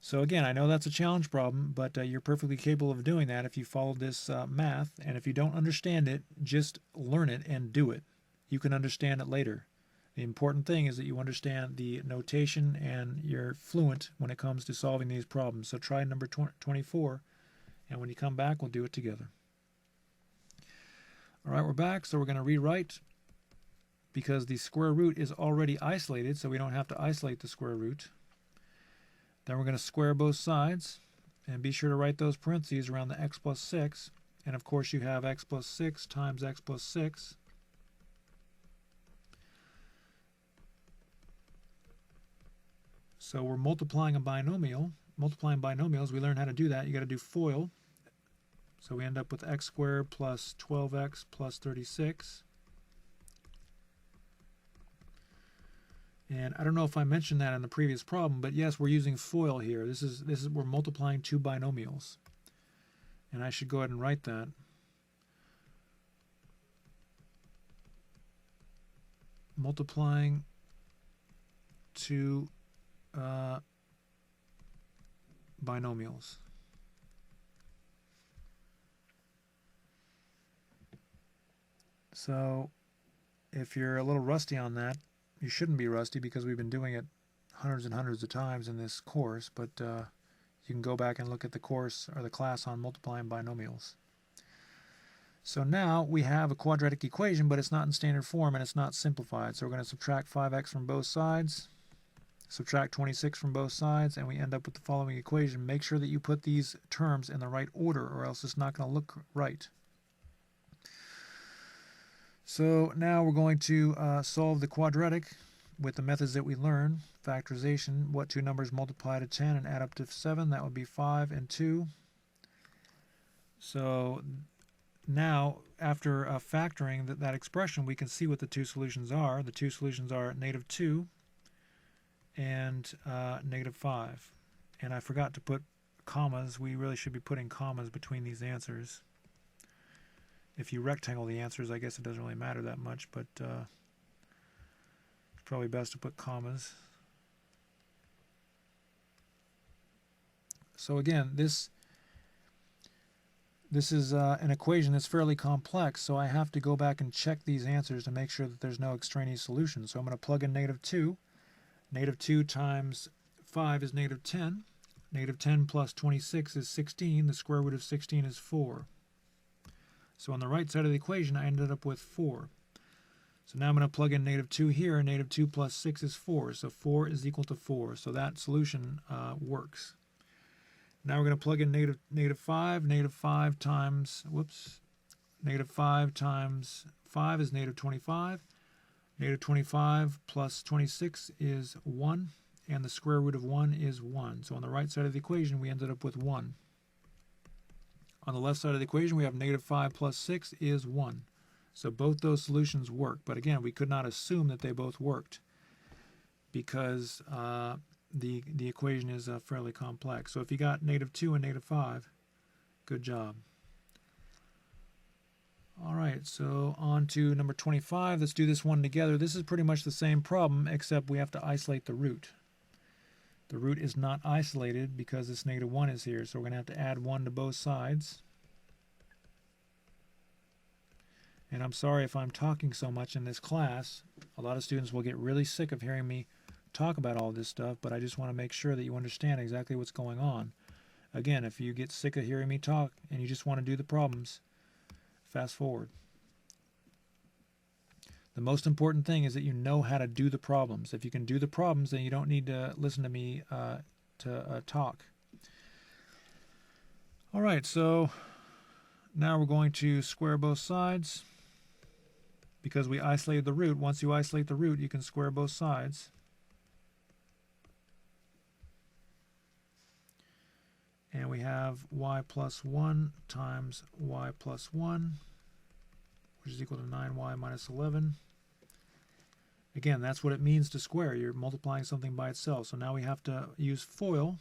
So again, I know that's a challenge problem, but you're perfectly capable of doing that if you follow this math. And if you don't understand it, just learn it and do it. You can understand it later. The important thing is that you understand the notation and you're fluent when it comes to solving these problems. So try number 24, and when you come back, we'll do it together. All right, we're back, so we're going to rewrite because the square root is already isolated, so we don't have to isolate the square root. Then we're going to square both sides, and be sure to write those parentheses around the x plus 6. And of course you have x plus 6 times x plus 6. So we're multiplying a binomial. Multiplying binomials, we learn how to do that. You got to do FOIL. So we end up with x squared plus 12x plus 36. And I don't know if I mentioned that in the previous problem, but yes, we're using FOIL here. This is we're multiplying two binomials. And I should go ahead and write that. Multiplying two binomials. So if you're a little rusty on that, you shouldn't be rusty because we've been doing it hundreds and hundreds of times in this course, but you can go back and look at the course or the class on multiplying binomials. So now we have a quadratic equation, but it's not in standard form and it's not simplified. So we're going to subtract 5x from both sides, subtract 26 from both sides, and we end up with the following equation. Make sure that you put these terms in the right order or else it's not going to look right. So now we're going to solve the quadratic with the methods that we learned. Factorization, what two numbers multiply to 10 and add up to 7? That would be 5 and 2. So now, after factoring that expression, we can see what the two solutions are. The two solutions are -2 and -5. And I forgot to put commas. We really should be putting commas between these answers. If you rectangle the answers, I guess it doesn't really matter that much, but it's probably best to put commas. So again, this is an equation that's fairly complex, so I have to go back and check these answers to make sure that there's no extraneous solution. So I'm going to plug in -2. -2 times 5 is -10. -10 plus 26 is 16. The square root of 16 is 4. So on the right side of the equation, I ended up with 4. So now I'm going to plug in -2 here. -2 plus 6 is 4. So 4 is equal to 4. So that solution works. Now we're going to plug in -5. -5 times, -5 times 5 is -25. -25 plus 26 is 1. And the square root of 1 is 1. So on the right side of the equation, we ended up with 1. On the left side of the equation, we have -5 plus 6 is 1. So both those solutions work. But again, we could not assume that they both worked because the equation is fairly complex. So if you got -2 and -5, good job. All right, so on to number 25. Let's do this one together. This is pretty much the same problem, except we have to isolate the root. The root is not isolated because this -1 is here, so we're going to have to add 1 to both sides. And I'm sorry if I'm talking so much in this class. A lot of students will get really sick of hearing me talk about all this stuff, but I just want to make sure that you understand exactly what's going on. Again, if you get sick of hearing me talk and you just want to do the problems, fast forward. The most important thing is that you know how to do the problems. If you can do the problems, then you don't need to listen to me talk. All right, so now we're going to square both sides because we isolated the root. Once you isolate the root, you can square both sides. And we have y plus 1 times y plus 1, which is equal to 9y minus 11. Again, that's what it means to square. You're multiplying something by itself. So now we have to use FOIL.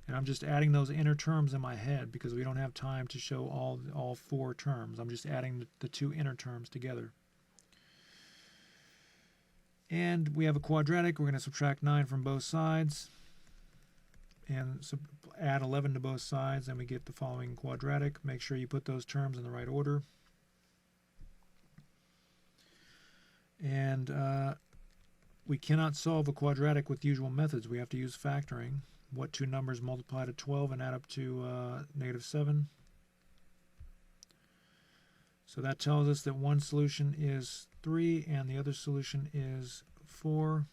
And I'm just adding those inner terms in my head because we don't have time to show all 4 terms. I'm just adding the 2 inner terms together. And we have a quadratic. We're going to subtract 9 from both sides and add 11 to both sides, and we get the following quadratic. Make sure you put those terms in the right order. And we cannot solve a quadratic with usual methods. We have to use factoring. What two numbers multiply to 12 and add up to -7? So that tells us that one solution is 3 and the other solution is 4.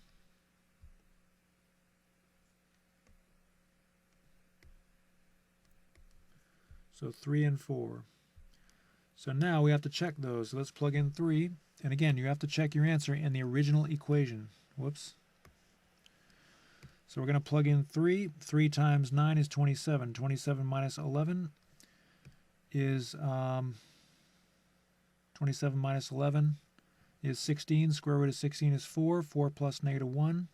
So 3 and 4. So now we have to check those. So let's plug in 3. And again, you have to check your answer in the original equation. Whoops. So we're going to plug in 3. 3 times 9 is 27. 27 minus 11 is 27 minus 11 is 16. Square root of 16 is 4. 4 plus -1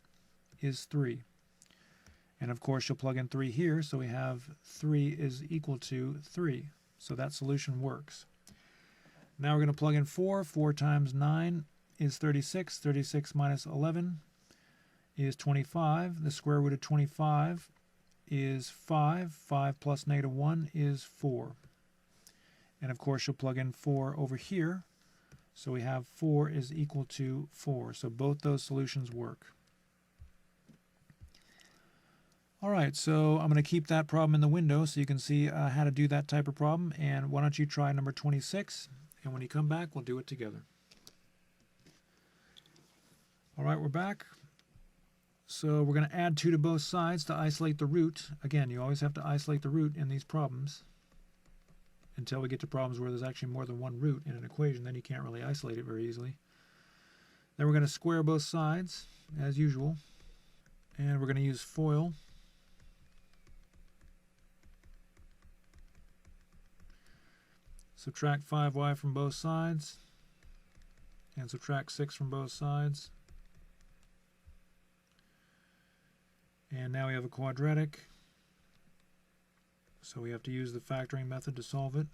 is 3. And of course, you'll plug in 3 here, so we have 3 is equal to 3. So that solution works. Now we're going to plug in 4. 4 times 9 is 36. 36 minus 11 is 25. The square root of 25 is 5. 5 plus -1 is 4. And of course, you'll plug in 4 over here. So we have 4 is equal to 4. So both those solutions work. All right, so I'm going to keep that problem in the window so you can see how to do that type of problem. And why don't you try number 26? And when you come back, we'll do it together. All right, we're back. So we're going to add 2 to both sides to isolate the root. Again, you always have to isolate the root in these problems until we get to problems where there's actually more than one root in an equation. Then you can't really isolate it very easily. Then we're going to square both sides, as usual. And we're going to use FOIL. Subtract 5y from both sides. And subtract 6 from both sides. And now we have a quadratic. So we have to use the factoring method to solve it.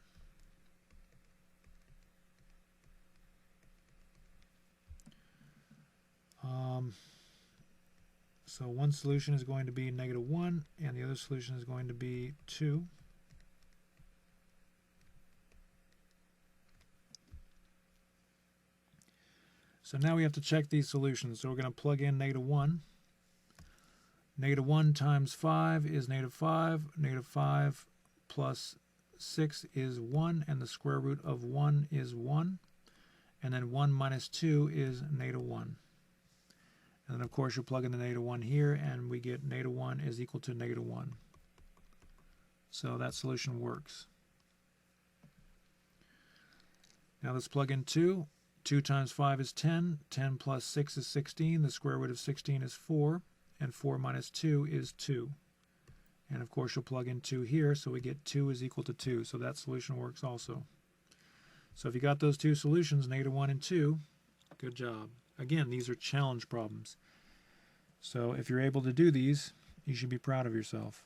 So one solution is going to be -1 and the other solution is going to be 2. So now we have to check these solutions. So we're going to plug in -1. -1 times 5 is -5. -5 plus 6 is 1, and the square root of 1 is 1. And then 1 minus 2 is -1. And then, of course, you'll plug in the -1 here, and we get -1 is equal to -1. So that solution works. Now let's plug in 2. 2 times 5 is 10. 10 plus 6 is 16. The square root of 16 is 4. And 4 minus 2 is 2. And of course, you'll plug in 2 here, so we get 2 is equal to 2. So that solution works also. So if you got those two solutions, -1 and 2, good job. Again, these are challenge problems. So if you're able to do these, you should be proud of yourself.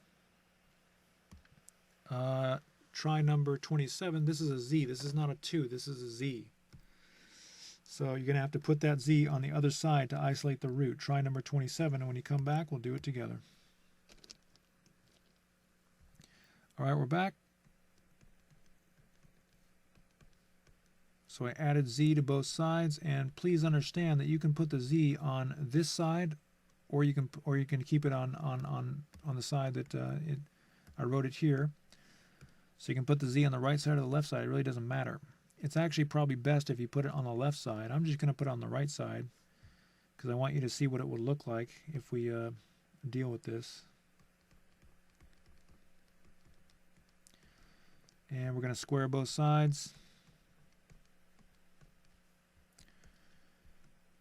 Try number 27. This is a z. This is not a 2. This is a z. So you're going to have to put that z on the other side to isolate the root. Try number 27, and when you come back, we'll do it together. All right, we're back. So I added z to both sides, and please understand that you can put the z on this side, or you can keep it on the side that I wrote it here. So you can put the z on the right side or the left side. It really doesn't matter. It's actually probably best if you put it on the left side. I'm just going to put it on the right side because I want you to see what it would look like if we deal with this. And we're going to square both sides.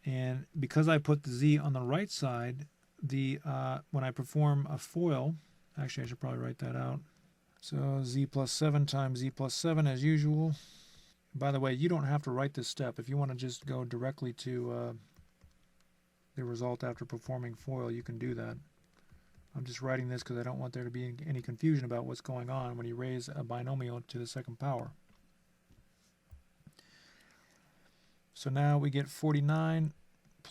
And because I put the z on the right side, when I perform a FOIL, actually I should probably write that out. So z plus 7 times z plus 7 as usual. By the way, you don't have to write this step. If you want to just go directly to the result after performing FOIL, you can do that. I'm just writing this because I don't want there to be any confusion about what's going on when you raise a binomial to the second power. So now we get 49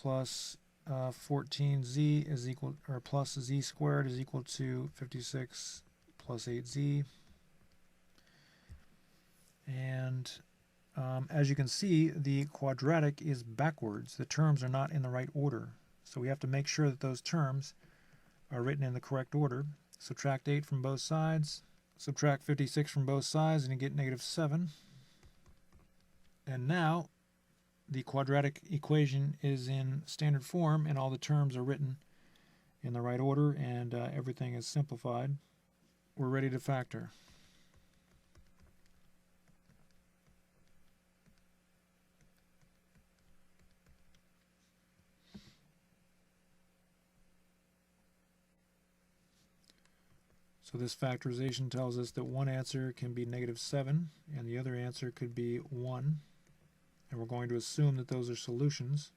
plus 14z is equal, or plus z squared is equal to 56 plus 8z. And as you can see, the quadratic is backwards. The terms are not in the right order. So we have to make sure that those terms are written in the correct order. Subtract 8 from both sides. Subtract 56 from both sides, and you get negative 7. And now the quadratic equation is in standard form, and all the terms are written in the right order, and everything is simplified. We're ready to factor. So this factorization tells us that one answer can be negative 7 and the other answer could be 1. And we're going to assume that those are solutions.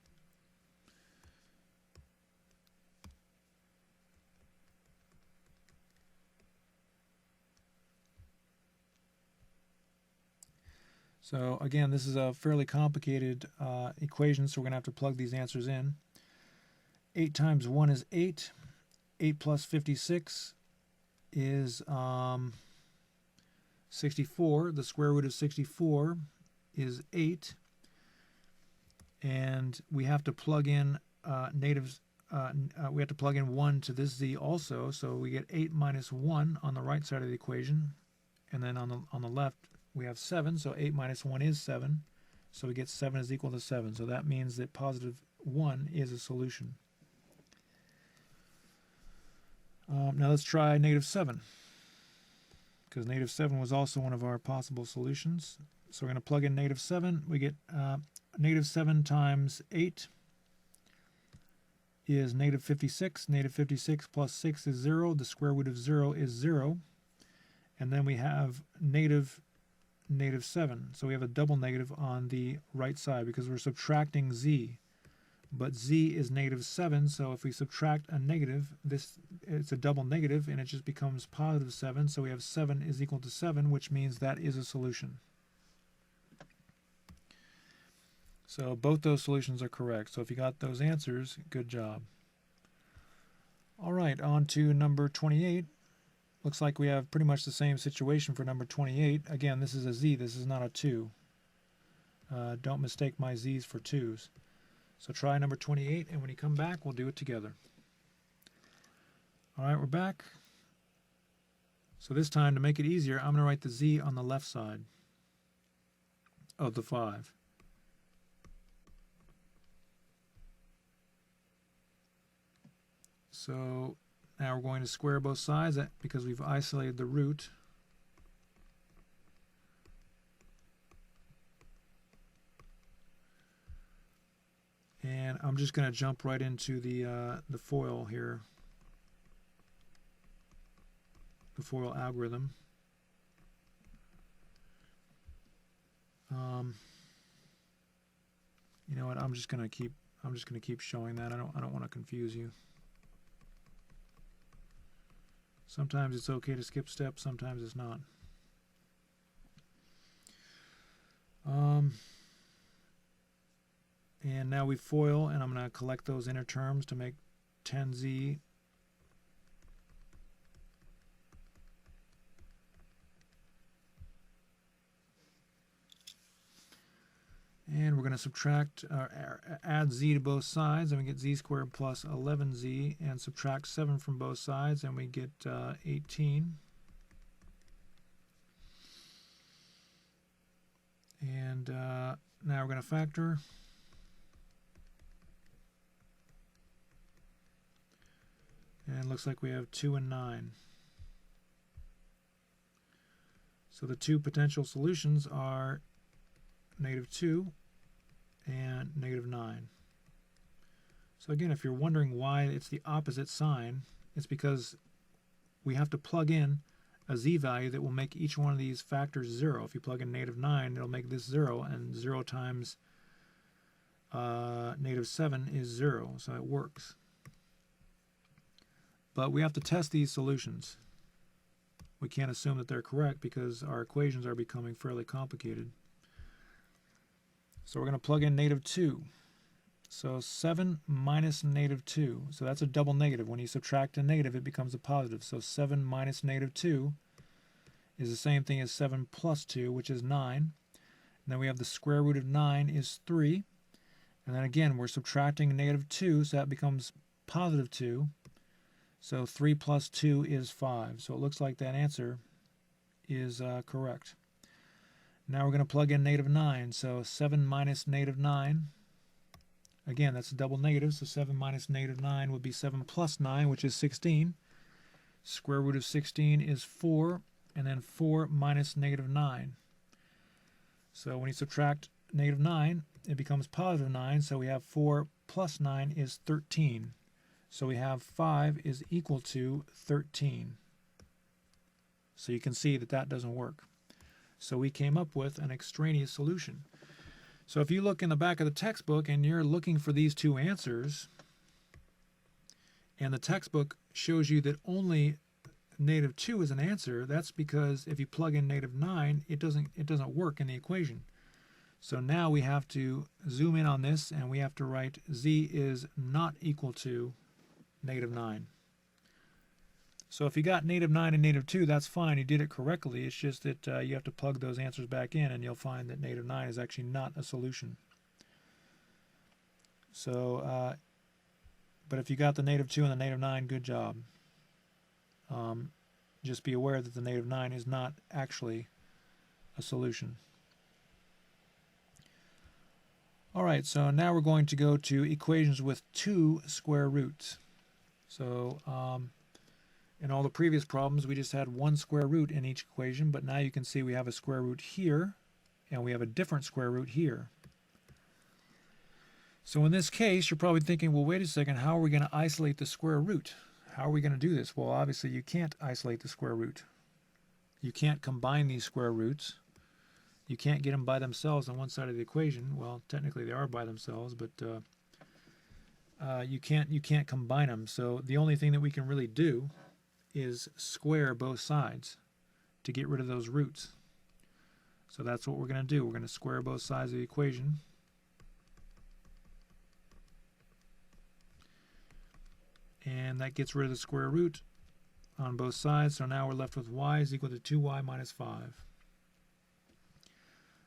So again, this is a fairly complicated equation, so we're going to have to plug these answers in. 8 times 1 is 8. 8 plus 56 is 64. The square root of 64 is 8. And we have to plug in we have to plug in 1 to this z also, so we get 8 minus 1 on the right side of the equation. And then on the left we have 7, so 8 minus 1 is 7. So we get 7 is equal to 7. So that means that positive 1 is a solution. Now let's try negative 7, because negative 7 was also one of our possible solutions. So we're going to plug in negative 7. We get negative 7 times 8 is negative 56. Negative 56 plus 6 is 0. The square root of 0 is 0. And then we have negative 7. So we have a double negative on the right side because we're subtracting z. But z is negative 7, so if we subtract a negative, it's a double negative, and it just becomes positive 7. So we have 7 is equal to 7, which means that is a solution. So both those solutions are correct. So if you got those answers, good job. All right, on to number 28. Looks like we have pretty much the same situation for number 28. Again, this is a z, this is not a 2. Don't mistake my z's for 2's. So try number 28, and when you come back, we'll do it together. All right, we're back. So this time, to make it easier, I'm going to write the z on the left side of the 5. So now we're going to square both sides because we've isolated the root. And I'm just going to jump right into the FOIL here, the FOIL algorithm. You know what? I'm just going to keep showing that. I don't want to confuse you. Sometimes it's okay to skip steps. Sometimes it's not. And now we FOIL, and I'm going to collect those inner terms to make 10z and we're going to subtract, add z to both sides, and we get z squared plus 11z, and subtract 7 from both sides, and we get 18. And now we're going to factor. And it looks like we have 2 and 9. So the two potential solutions are negative 2 and negative 9. So again, if you're wondering why it's the opposite sign, it's because we have to plug in a z value that will make each one of these factors 0. If you plug in negative 9, it'll make this 0, and 0 times negative 7 is 0, so it works. But we have to test these solutions. We can't assume that they're correct because our equations are becoming fairly complicated. So we're going to plug in negative 2. So 7 minus negative 2. So that's a double negative. When you subtract a negative, it becomes a positive. So 7 minus negative 2 is the same thing as 7 plus 2, which is 9. And then we have the square root of 9 is 3. And then again, we're subtracting negative 2, so that becomes positive 2. So 3 plus 2 is 5. So it looks like that answer is correct. Now we're going to plug in negative 9. So 7 minus negative 9. Again, that's a double negative, so 7 minus negative 9 would be 7 plus 9, which is 16. Square root of 16 is 4, and then 4 minus negative 9. So when you subtract negative 9, it becomes positive 9, so we have 4 plus 9 is 13. So we have 5 is equal to 13. So you can see that that doesn't work. So we came up with an extraneous solution. So if you look in the back of the textbook and you're looking for these two answers, and the textbook shows you that only negative 2 is an answer, that's because if you plug in negative 9, it doesn't work in the equation. So now we have to zoom in on this, and we have to write z is not equal to negative 9. So if you got negative 9 and negative 2, that's fine. You did it correctly. It's just that you have to plug those answers back in, and you'll find that negative 9 is actually not a solution. So, but if you got the negative 2 and the negative 9, good job. Just be aware that the negative 9 is not actually a solution. All right, so now we're going to go to equations with 2 square roots. So, in all the previous problems, we just had 1 square root in each equation, but now you can see we have a square root here, and we have a different square root here. So in this case, you're probably thinking, well, wait a second, how are we going to isolate the square root? How are we going to do this? Well, obviously you can't isolate the square root. You can't combine these square roots. You can't get them by themselves on one side of the equation. Well, technically they are by themselves, but you can't combine them. So the only thing that we can really do is square both sides to get rid of those roots. So that's what we're going to do. We're going to square both sides of the equation. And that gets rid of the square root on both sides. So now we're left with y is equal to 2y minus 5.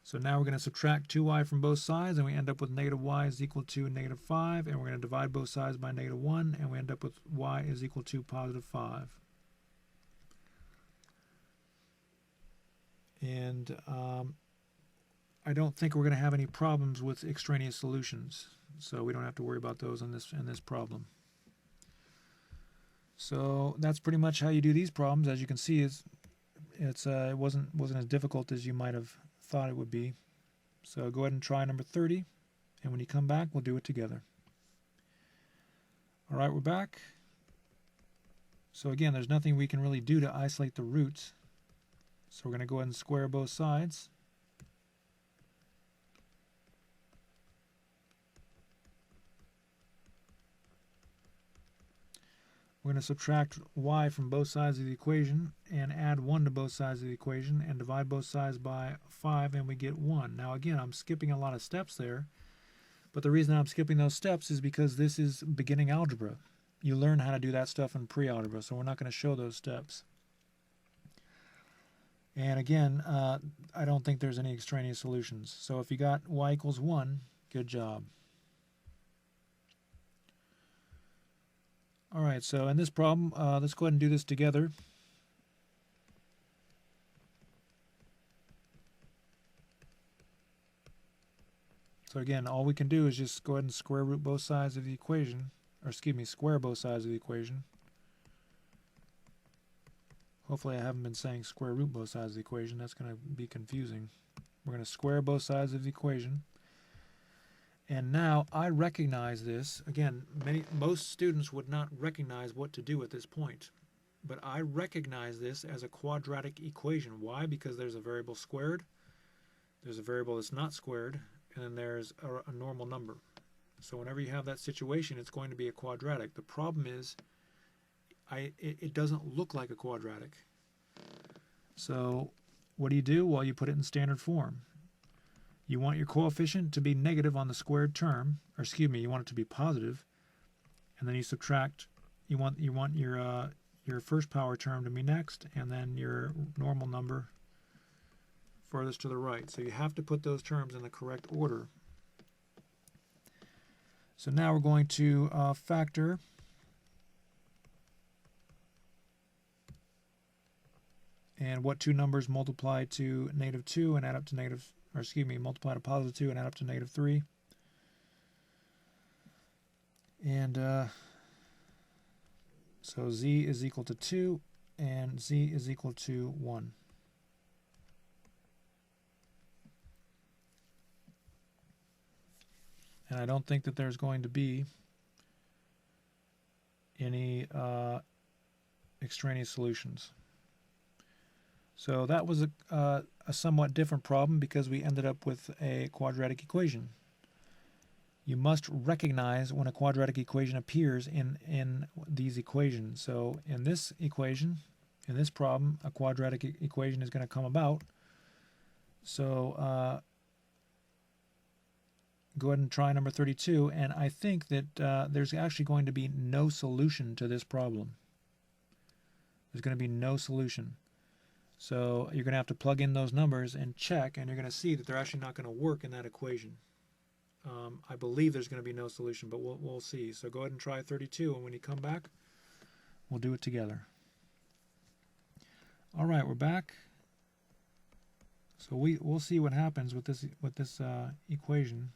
So now we're going to subtract 2y from both sides, and we end up with negative y is equal to negative 5. And we're going to divide both sides by negative 1, and we end up with y is equal to positive 5. And I don't think we're going to have any problems with extraneous solutions, so we don't have to worry about those in this problem. So that's pretty much how you do these problems. As you can see, it wasn't as difficult as you might have thought it would be. So go ahead and try number 30, and when you come back, we'll do it together. All right, we're back. So again, there's nothing we can really do to isolate the roots. So we're going to go ahead and square both sides. We're going to subtract y from both sides of the equation and add 1 to both sides of the equation and divide both sides by 5, and we get 1. Now again, I'm skipping a lot of steps there, but the reason I'm skipping those steps is because this is beginning algebra. You learn how to do that stuff in pre-algebra, so we're not going to show those steps. And again, I don't think there's any extraneous solutions. So if you got y equals 1, good job. All right, so in this problem, let's go ahead and do this together. So again, all we can do is just go ahead and square root both sides of the equation, or excuse me, square both sides of the equation. Hopefully I haven't been saying square root both sides of the equation. That's going to be confusing. We're going to square both sides of the equation. And now I recognize this. Again, most students would not recognize what to do at this point. But I recognize this as a quadratic equation. Why? Because there's a variable squared, there's a variable that's not squared, and then there's a normal number. So whenever you have that situation, it's going to be a quadratic. The problem is it doesn't look like a quadratic. So what do? Well, you put it in standard form. You want your coefficient to be negative on the squared term, or excuse me, you want it to be positive, and then you subtract. You want your first power term to be next, and then your normal number furthest to the right. So you have to put those terms in the correct order. So now we're going to factor. And what two numbers multiply to -2 and add up to multiply to +2 and add up to -3. And so z is equal to 2 and z is equal to 1. And I don't think that there's going to be any extraneous solutions. So that was a somewhat different problem because we ended up with a quadratic equation. You must recognize when a quadratic equation appears in these equations. So in this equation, in this problem, a quadratic equation is going to come about. So go ahead and try number 32, and I think that there's actually going to be no solution to this problem. There's going to be no solution. So you're going to have to plug in those numbers and check, and you're going to see that they're actually not going to work in that equation. I believe there's going to be no solution, but we'll see. So go ahead and try 32, and when you come back, we'll do it together. All right, we're back. So we'll see what happens with this equation.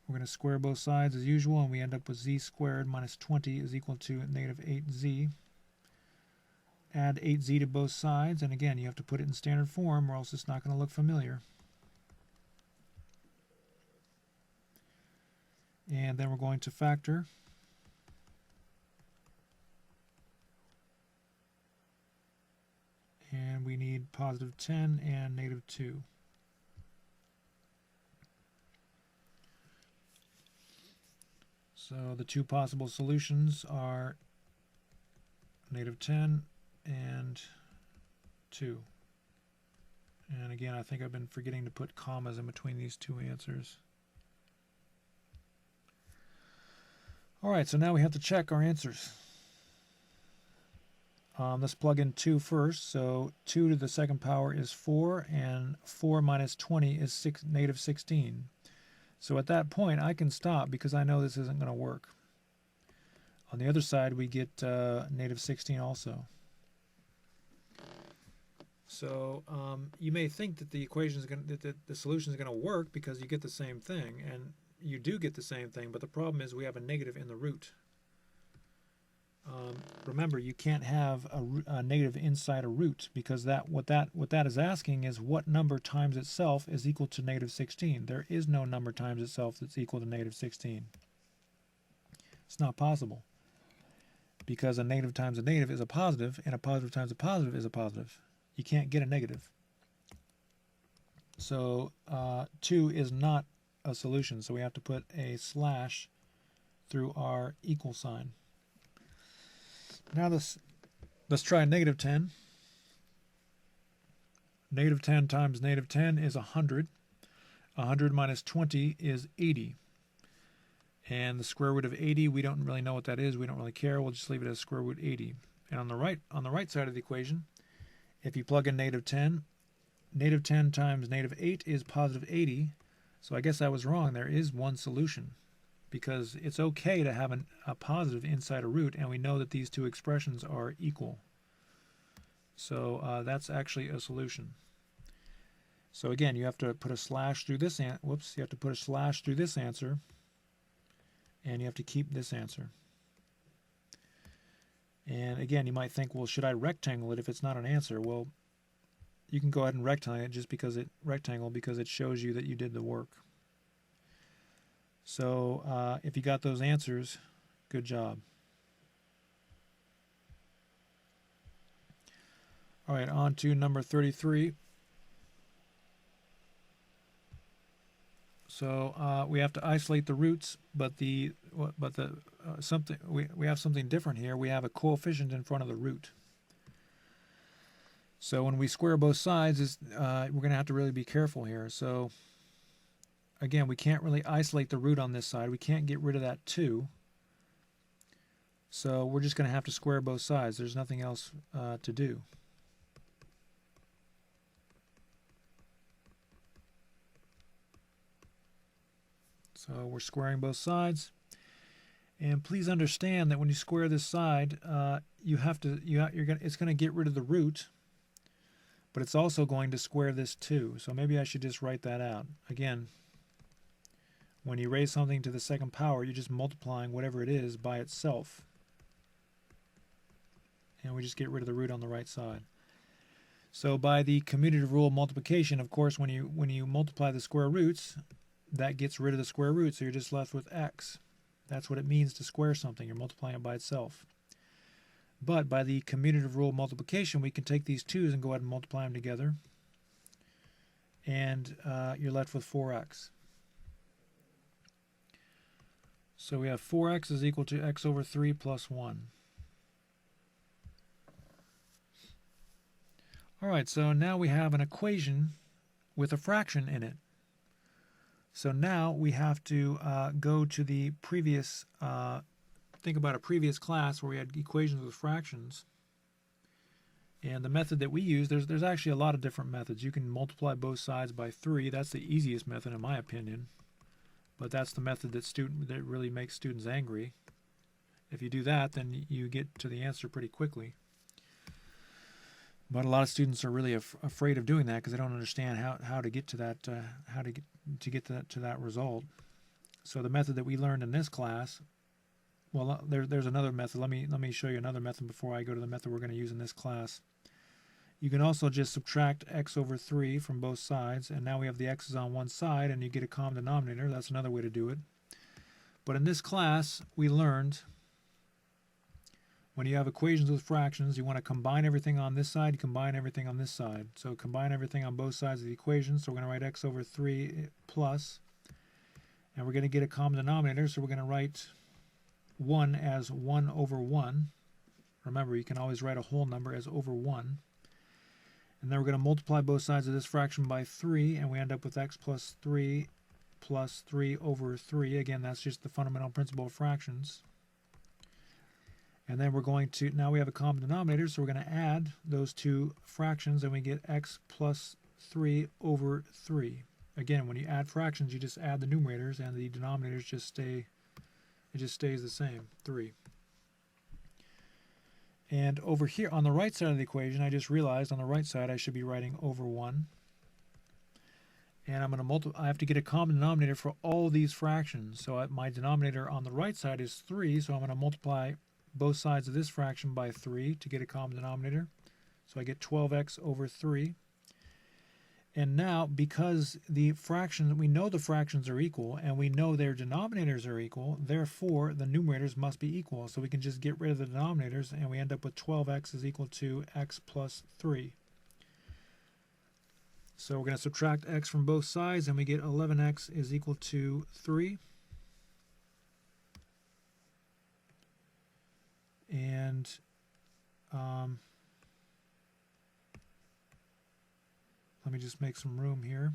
We're going to square both sides as usual, and we end up with z squared minus 20 is equal to -8z. Add 8z to both sides, and again, you have to put it in standard form or else it's not going to look familiar. And then we're going to factor. And we need +10 and -2. So the two possible solutions are -10 and 2. And again, I think I've been forgetting to put commas in between these two answers. All right, so now we have to check our answers. Let's plug in 2 first. So 2 to the second power is 4, and 4 minus 20 is -16. So at that point, I can stop because I know this isn't going to work. On the other side, we get -16 also. So you may think that the equation is that the solution is going to work because you get the same thing, and you do get the same thing. But the problem is we have a negative in the root. Remember, you can't have a negative inside a root because what that is asking is what number times itself is equal to -16. There is no number times itself that's equal to -16. It's not possible because a negative times a negative is a positive, and a positive times a positive is a positive. You can't get a negative. So 2 is not a solution, so we have to put a slash through our equal sign. Now let's try -10. -10 times -10 is 100. 100 minus 20 is 80. And the square root of 80, we don't really know what that is. We don't really care. We'll just leave it as square root 80. And on the right side of the equation, if you plug in -10, -10 times -8 is +80. So I guess I was wrong. There is one solution, because it's okay to have a positive inside a root, and we know that these two expressions are equal. So that's actually a solution. So again, you have to put a slash through this you have to put a slash through this answer, and you have to keep this answer. And again, you might think, well, should I rectangle it if it's not an answer? Well, you can go ahead and rectangle it because it shows you that you did the work. So if you got those answers, good job. All right, on to number 33. So we have to isolate the roots, but we have something different here. We have a coefficient in front of the root. So when we square both sides, we're going to have to really be careful here. So again, we can't really isolate the root on this side. We can't get rid of that 2. So we're just going to have to square both sides. There's nothing else to do. So we're squaring both sides. And please understand that when you square this side, it's going to get rid of the root, but it's also going to square this too. So maybe I should just write that out. Again, when you raise something to the second power, you're just multiplying whatever it is by itself. And we just get rid of the root on the right side. So by the commutative rule of multiplication, of course, when you multiply the square roots, that gets rid of the square root, so you're just left with x. That's what it means to square something. You're multiplying it by itself. But by the commutative rule of multiplication, we can take these 2's and go ahead and multiply them together. And you're left with 4x. So we have 4x is equal to x over 3 plus 1. All right, so now we have an equation with a fraction in it. So now we have to go to the previous, think about a previous class where we had equations with fractions. And the method that we use, there's actually a lot of different methods. You can multiply both sides by 3. That's the easiest method in my opinion. But that's the method that really makes students angry. If you do that, then you get to the answer pretty quickly. But a lot of students are really afraid of doing that because they don't understand how to get to that to that result. So the method that we learned in this class, well, there's another method. Let me show you another method before I go to the method we're going to use in this class. You can also just subtract x over 3 from both sides, and now we have the x's on one side, and you get a common denominator. That's another way to do it. But in this class, we learned when you have equations with fractions, you want to combine everything on this side, combine everything on this side. So combine everything on both sides of the equation. So we're going to write x over 3 plus, and we're going to get a common denominator. So we're going to write 1 as 1 over 1. Remember, you can always write a whole number as over 1. And then we're going to multiply both sides of this fraction by 3, and we end up with x plus 3 over 3. Again, that's just the fundamental principle of fractions. And then we're going to, now we have a common denominator, so we're going to add those two fractions, and we get x plus 3 over 3. Again, when you add fractions, you just add the numerators, and the denominators just stay, it just stays the same, 3. And over here, on the right side of the equation, I just realized on the right side I should be writing over 1. And I'm going to I have to get a common denominator for all these fractions. So my denominator on the right side is 3, so I'm going to multiply both sides of this fraction by 3 to get a common denominator. So I get 12x over 3. And now, because the fractions, we know the fractions are equal, and we know their denominators are equal, therefore the numerators must be equal. So we can just get rid of the denominators, and we end up with 12x is equal to x plus 3. So we're going to subtract x from both sides, and we get 11x is equal to 3. And let me just make some room here.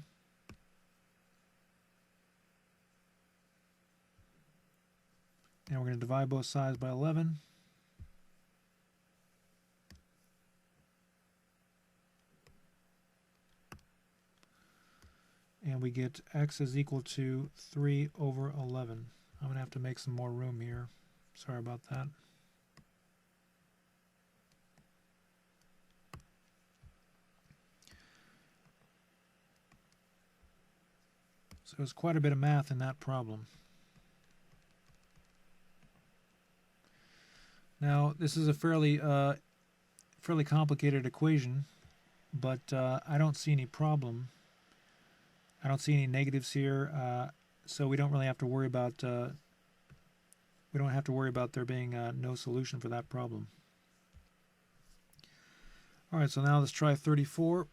And we're going to divide both sides by 11. And we get x is equal to 3 over 11. I'm going to have to make some more room here. Sorry about that. So there's quite a bit of math in that problem. Now, this is a fairly complicated equation, but I don't see any problem. I don't see any negatives here, so we don't really have to worry about there being no solution for that problem. All right, so now let's try 34.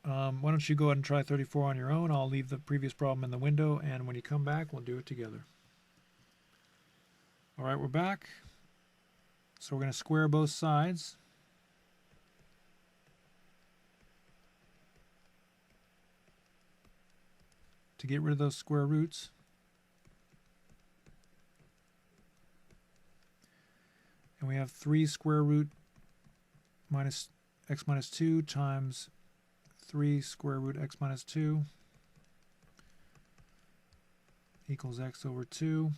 Why don't you go ahead and try 34 on your own? I'll leave the previous problem in the window, and when you come back, we'll do it together. All right, we're back. So we're going to square both sides. to get rid of those square roots. And we have 3 square root minus x minus 2 times 3 square root x minus 2 equals x over 2.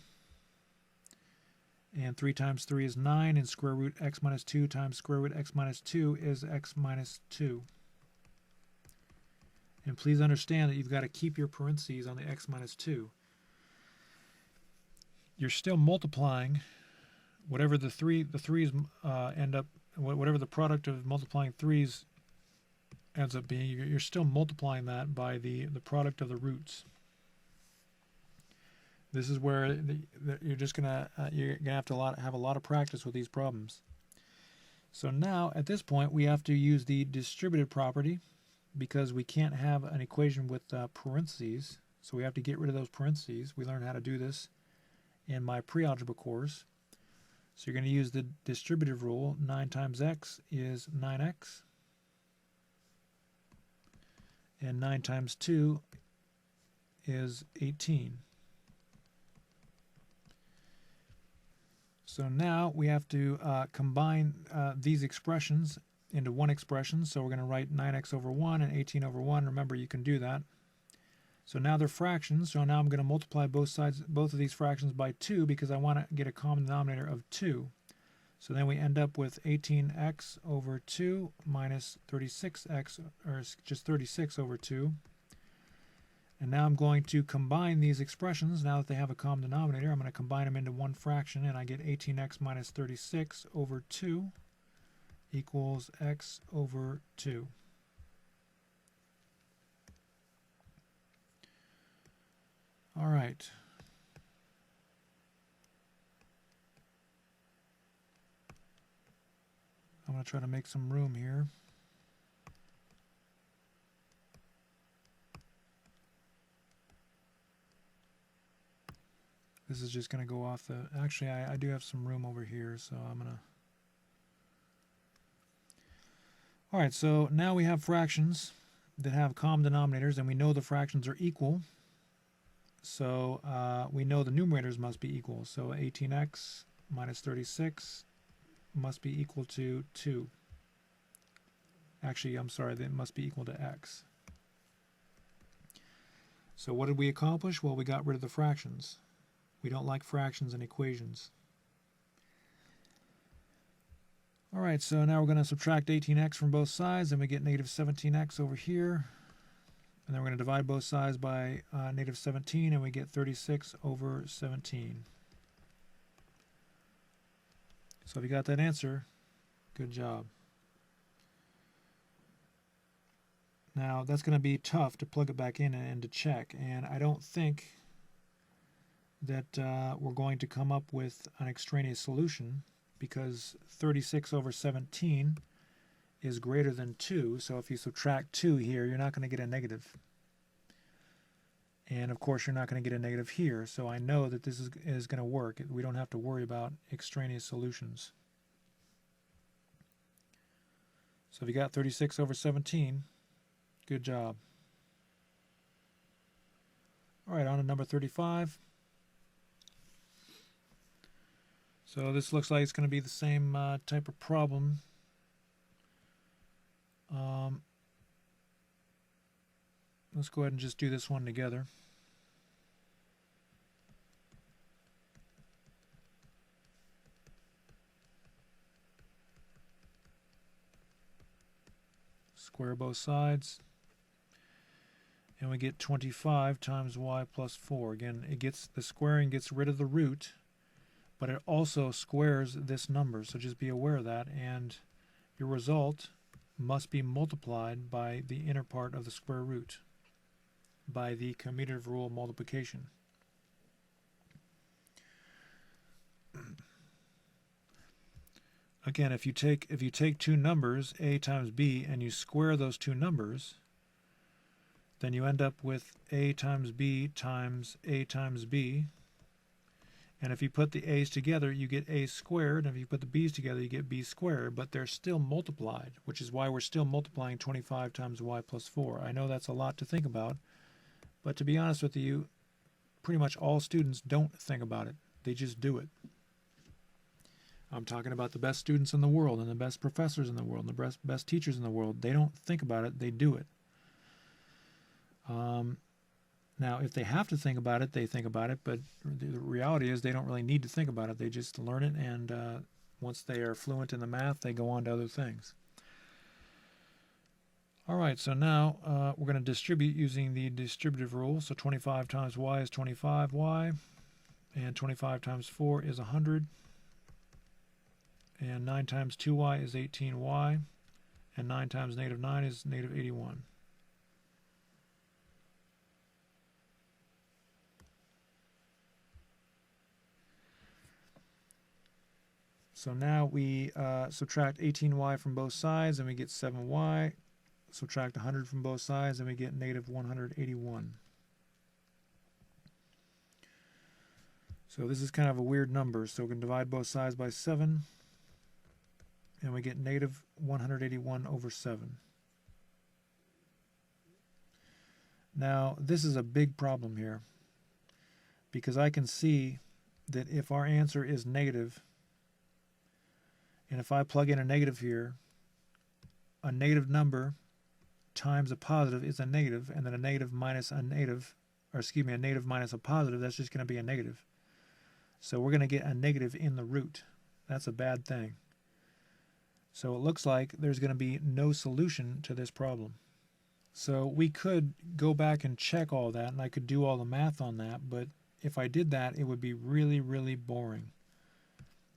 And 3 times 3 is 9, and square root x minus 2 times square root x minus 2 is x minus 2. And please understand that you've got to keep your parentheses on the x minus 2. You're still multiplying whatever the threes end up, whatever the product of multiplying threes ends up being, you're still multiplying that by the product of the roots. This is where you're just gonna have to have a lot of practice with these problems. So now at this point we have to use the distributive property because we can't have an equation with parentheses. So we have to get rid of those parentheses. We learned how to do this in my pre-algebra course. So you're going to use the distributive rule. 9 times x is 9x. And 9 times 2 is 18. So now we have to combine these expressions into one expression. So we're going to write 9x over 1 and 18 over 1. Remember, you can do that. So now they're fractions. So now I'm going to multiply both of these fractions by 2 because I want to get a common denominator of 2. So then we end up with 18x over 2 minus 36x, or just 36 over 2. And now I'm going to combine these expressions. Now that they have a common denominator, I'm going to combine them into one fraction, and I get 18x minus 36 over 2 equals x over 2. All right. I'm going to try to make some room here. This is just going to go off the... Actually, I do have some room over here, so I'm going to... All right, so now we have fractions that have common denominators, and we know the fractions are equal. So we know the numerators must be equal. So 18x minus 36 must be equal to 2. Actually, I'm sorry, that must be equal to x. So what did we accomplish? Well, we got rid of the fractions. We don't like fractions in equations. All right, so now we're going to subtract 18x from both sides, and we get negative 17x over here. And then we're going to divide both sides by negative 17, and we get 36 over 17. So if you got that answer, good job. Now, that's going to be tough to plug it back in and to check, and I don't think that we're going to come up with an extraneous solution because 36 over 17 is greater than 2, so if you subtract 2 here, you're not going to get a negative. And of course, you're not going to get a negative here, so I know that this is going to work. We don't have to worry about extraneous solutions. So if you got 36 over 17, good job. All right, on to number 35. So this looks like it's going to be the same type of problem. Let's go ahead and just do this one together. Square both sides. And we get 25 times y plus 4. Again, the squaring gets rid of the root, but it also squares this number, so just be aware of that, and your result must be multiplied by the inner part of the square root by the commutative rule of multiplication. Again, if you take two numbers, a times b, and you square those two numbers, then you end up with a times b times a times b. And if you put the a's together, you get a squared. And if you put the b's together, you get b squared. But they're still multiplied, which is why we're still multiplying 25 times y plus 4. I know that's a lot to think about, But to be honest with you, pretty much all students don't think about it. They just do it. I'm talking about the best students in the world and the best professors in the world and the best teachers in the world. They don't think about it, they do it. Now, if they have to think about it, they think about it, but the reality is they don't really need to think about it. They just learn it, and once they are fluent in the math, they go on to other things. All right, so now we're going to distribute using the distributive rule. So 25 times y is 25y, and 25 times 4 is 100, and 9 times 2y is 18y, and 9 times negative 9 is negative 81. So now we subtract 18y from both sides, and we get 7y. Subtract 100 from both sides, and we get negative 181. So this is kind of a weird number. So we can divide both sides by 7, and we get negative 181 over 7. Now, this is a big problem here, because I can see that if our answer is negative, and if I plug in a negative here, a negative number times a positive is a negative, and then a negative minus a negative, or excuse me, a negative minus a positive, that's just going to be a negative. So we're going to get a negative in the root. That's a bad thing. So it looks like there's going to be no solution to this problem. So we could go back and check all that, and I could do all the math on that, but if I did that, it would be really, really boring,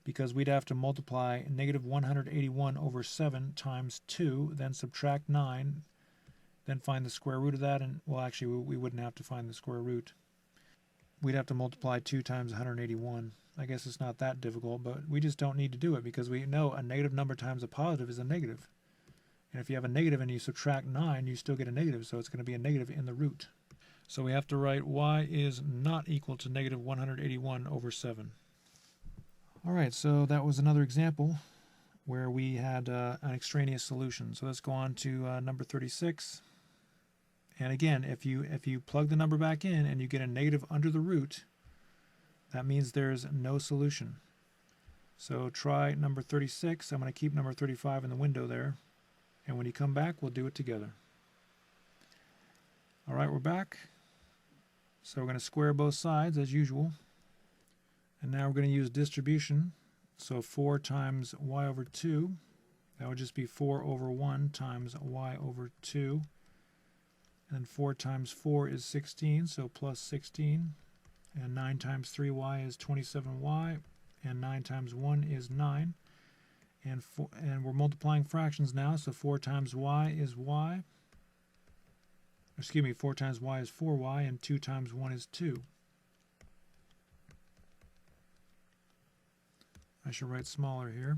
because we'd have to multiply negative 181 over 7 times 2, then subtract 9, then find the square root of that, and, well, actually, we wouldn't have to find the square root. We'd have to multiply 2 times 181. I guess it's not that difficult, but we just don't need to do it, because we know a negative number times a positive is a negative. And if you have a negative and you subtract 9, you still get a negative, so it's going to be a negative in the root. So we have to write y is not equal to negative 181 over 7. All right, so that was another example where we had an extraneous solution. So let's go on to number 36. And again, if you plug the number back in and you get a negative under the root, that means there's no solution. So try number 36. I'm going to keep number 35 in the window there. And when you come back, we'll do it together. All right, we're back. So we're going to square both sides as usual. And now we're going to use distribution. So 4 times y over 2. That would just be 4 over 1 times y over 2. And 4 times 4 is 16, so plus 16. And 9 times 3y is 27y. And 9 times 1 is 9. And we're multiplying fractions now, so 4 times y is y. Excuse me, 4 times y is 4y, and 2 times 1 is 2. I should write smaller here.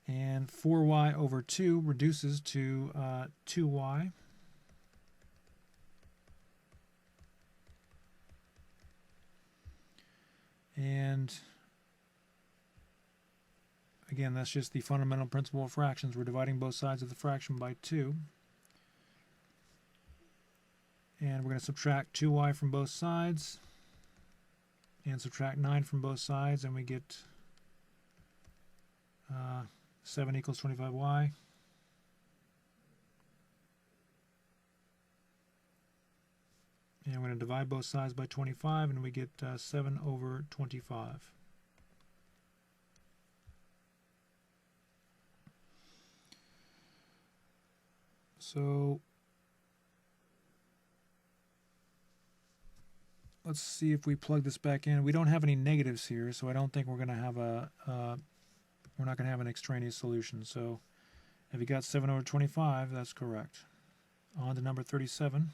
And 4y over 2 reduces to 2y. And again, that's just the fundamental principle of fractions. We're dividing both sides of the fraction by 2. And we're going to subtract 2y from both sides. And subtract 9 from both sides, and we get 7 equals 25y. And we're going to divide both sides by 25, and we get 7 over 25. So let's see if we plug this back in. We don't have any negatives here, so I don't think we're going to have we're not going to have an extraneous solution. So if you got 7 over 25, that's correct. On to number 37.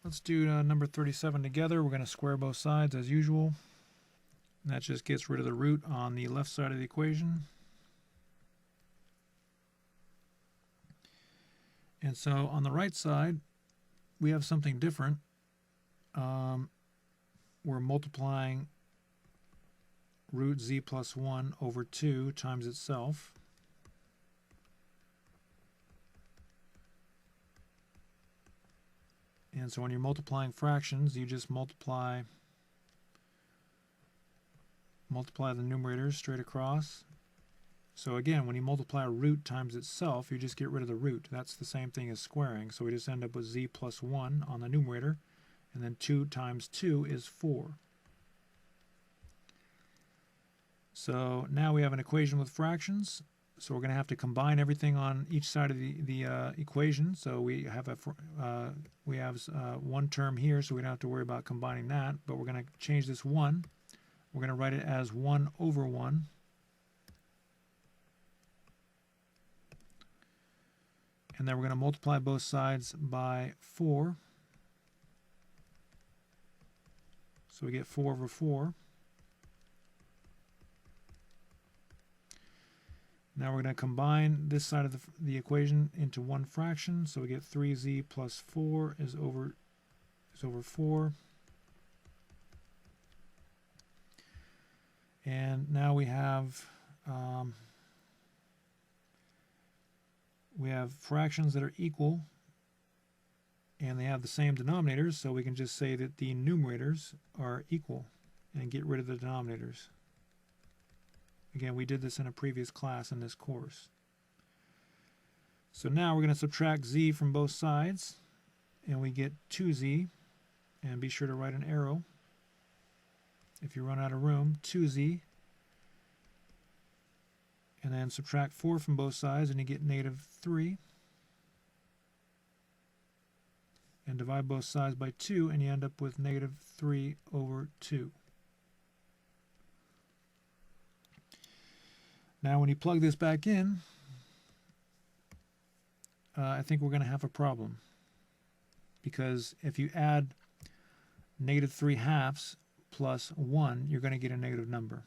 Let's do number 37 together. We're going to square both sides as usual. And that just gets rid of the root on the left side of the equation. And so on the right side, we have something different. we're multiplying root z plus 1 over 2 times itself. And so when you're multiplying fractions, you just multiply the numerators straight across. So again, when you multiply a root times itself, you just get rid of the root. That's the same thing as squaring. So we just end up with z plus 1 on the numerator, and then 2 times 2 is 4. So now we have an equation with fractions. So we're going to have to combine everything on each side of the equation. So we have one term here, so we don't have to worry about combining that. But we're going to change this 1. We're going to write it as 1 over 1. And then we're going to multiply both sides by 4. So we get 4 over 4. Now we're going to combine this side of the equation into one fraction. So we get 3z plus 4 is over 4. And now we have fractions that are equal, and they have the same denominators, so we can just say that the numerators are equal and get rid of the denominators. Again, we did this in a previous class in this course. So now we're going to subtract z from both sides, and we get 2z, and be sure to write an arrow if you run out of room, 2z, and then subtract 4 from both sides, and you get negative 3. And divide both sides by 2, and you end up with negative 3 over 2. Now when you plug this back in, I think we're going to have a problem. Because if you add negative 3 halves plus 1, you're going to get a negative number.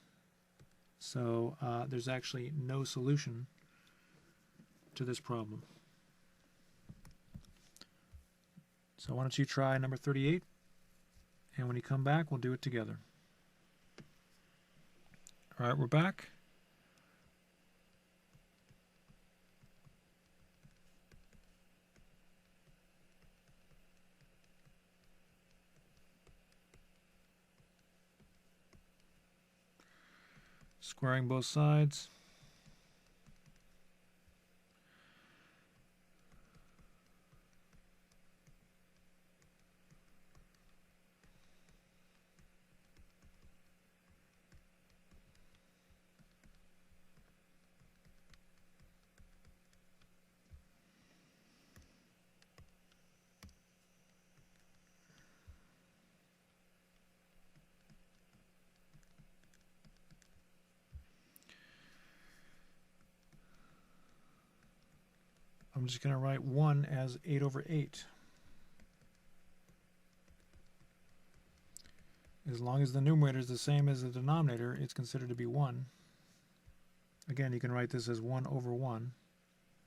So there's actually no solution to this problem. So why don't you try number 38, and when you come back, we'll do it together. All right, we're back. Squaring both sides. I'm just going to write 1 as 8 over 8. As long as the numerator is the same as the denominator, it's considered to be 1. Again, you can write this as 1 over 1.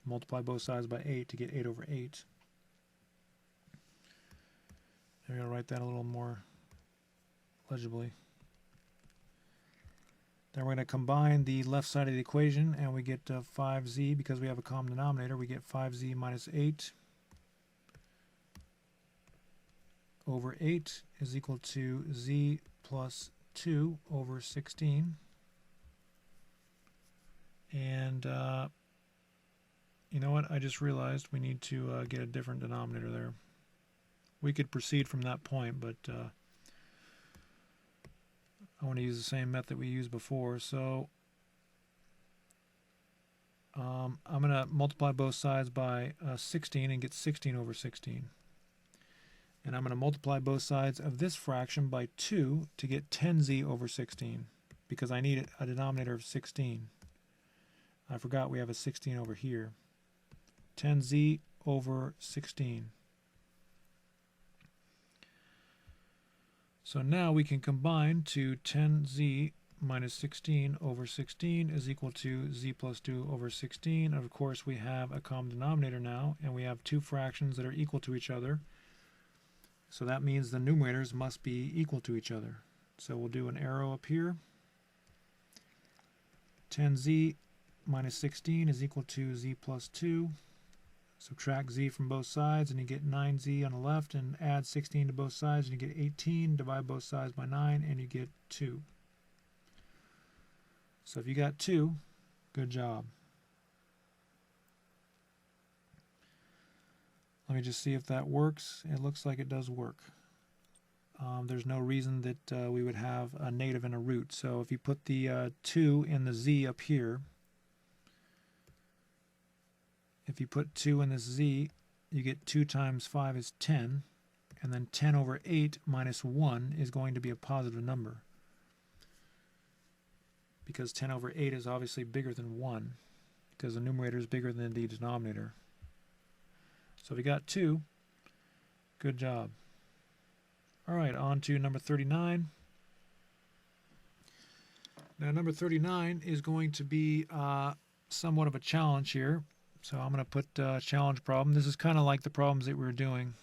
Multiply both sides by 8 to get 8 over 8. I'm going to write that a little more legibly. Then we're going to combine the left side of the equation, and we get 5z, because we have a common denominator, we get 5z minus 8 over 8 is equal to z plus 2 over 16. And you know what? I just realized we need to get a different denominator there. We could proceed from that point, but I want to use the same method we used before. So I'm going to multiply both sides by 16 and get 16 over 16. And I'm going to multiply both sides of this fraction by 2 to get 10z over 16, because I need a denominator of 16. I forgot we have a 16 over here. 10z over 16. So now we can combine to 10z minus 16 over 16 is equal to z plus 2 over 16. Of course, we have a common denominator now, and we have two fractions that are equal to each other. So that means the numerators must be equal to each other. So we'll do an arrow up here. 10z minus 16 is equal to z plus 2. Subtract z from both sides and you get 9z on the left, and add 16 to both sides and you get 18. Divide both sides by 9 and you get 2. So if you got 2, good job. Let me just see if that works. It looks like it does work. There's no reason that we would have a negative and a root. So if you put the 2 in the z up here, if you put 2 in this z, you get 2 times 5 is 10, and then 10 over 8 minus 1 is going to be a positive number, because 10 over 8 is obviously bigger than 1, because the numerator is bigger than the denominator. So if you got 2, good job. All right, on to number 39. Now number 39 is going to be somewhat of a challenge here. So I'm going to put challenge problem. This is kind of like the problems that we were doing,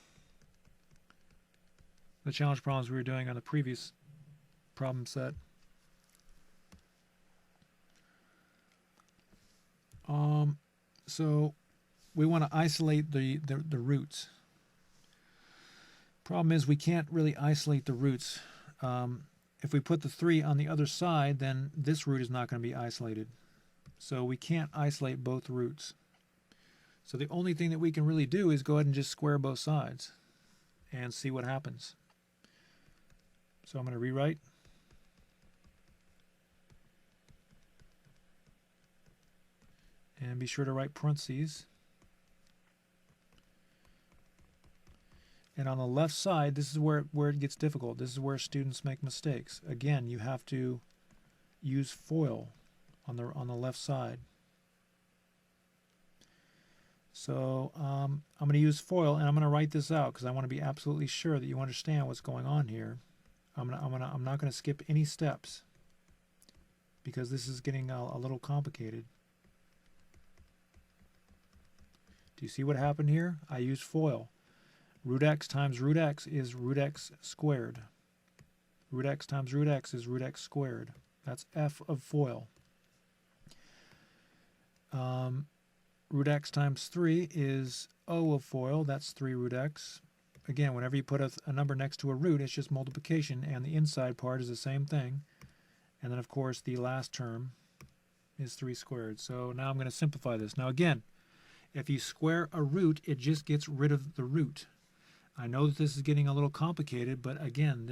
the challenge problems we were doing on the previous problem set. So we want to isolate the roots. Problem is we can't really isolate the roots. If we put the 3 on the other side, then this root is not going to be isolated. So we can't isolate both roots. So the only thing that we can really do is go ahead and just square both sides and see what happens. So I'm going to rewrite. And be sure to write parentheses. And on the left side, this is where it gets difficult. This is where students make mistakes. Again, you have to use FOIL on the left side. So I'm going to use FOIL, and I'm going to write this out because I want to be absolutely sure that you understand what's going on here. I'm not going to skip any steps because this is getting a little complicated. Do you see what happened here? I used FOIL. Root x times root x is root x squared. Root x times root x is root x squared. That's f of FOIL. Root x times 3 is O of FOIL. That's 3 root x. Again, whenever you put a number next to a root, it's just multiplication, and the inside part is the same thing. And then, of course, the last term is 3 squared. So now I'm going to simplify this. Now, again, if you square a root, it just gets rid of the root. I know that this is getting a little complicated, but again,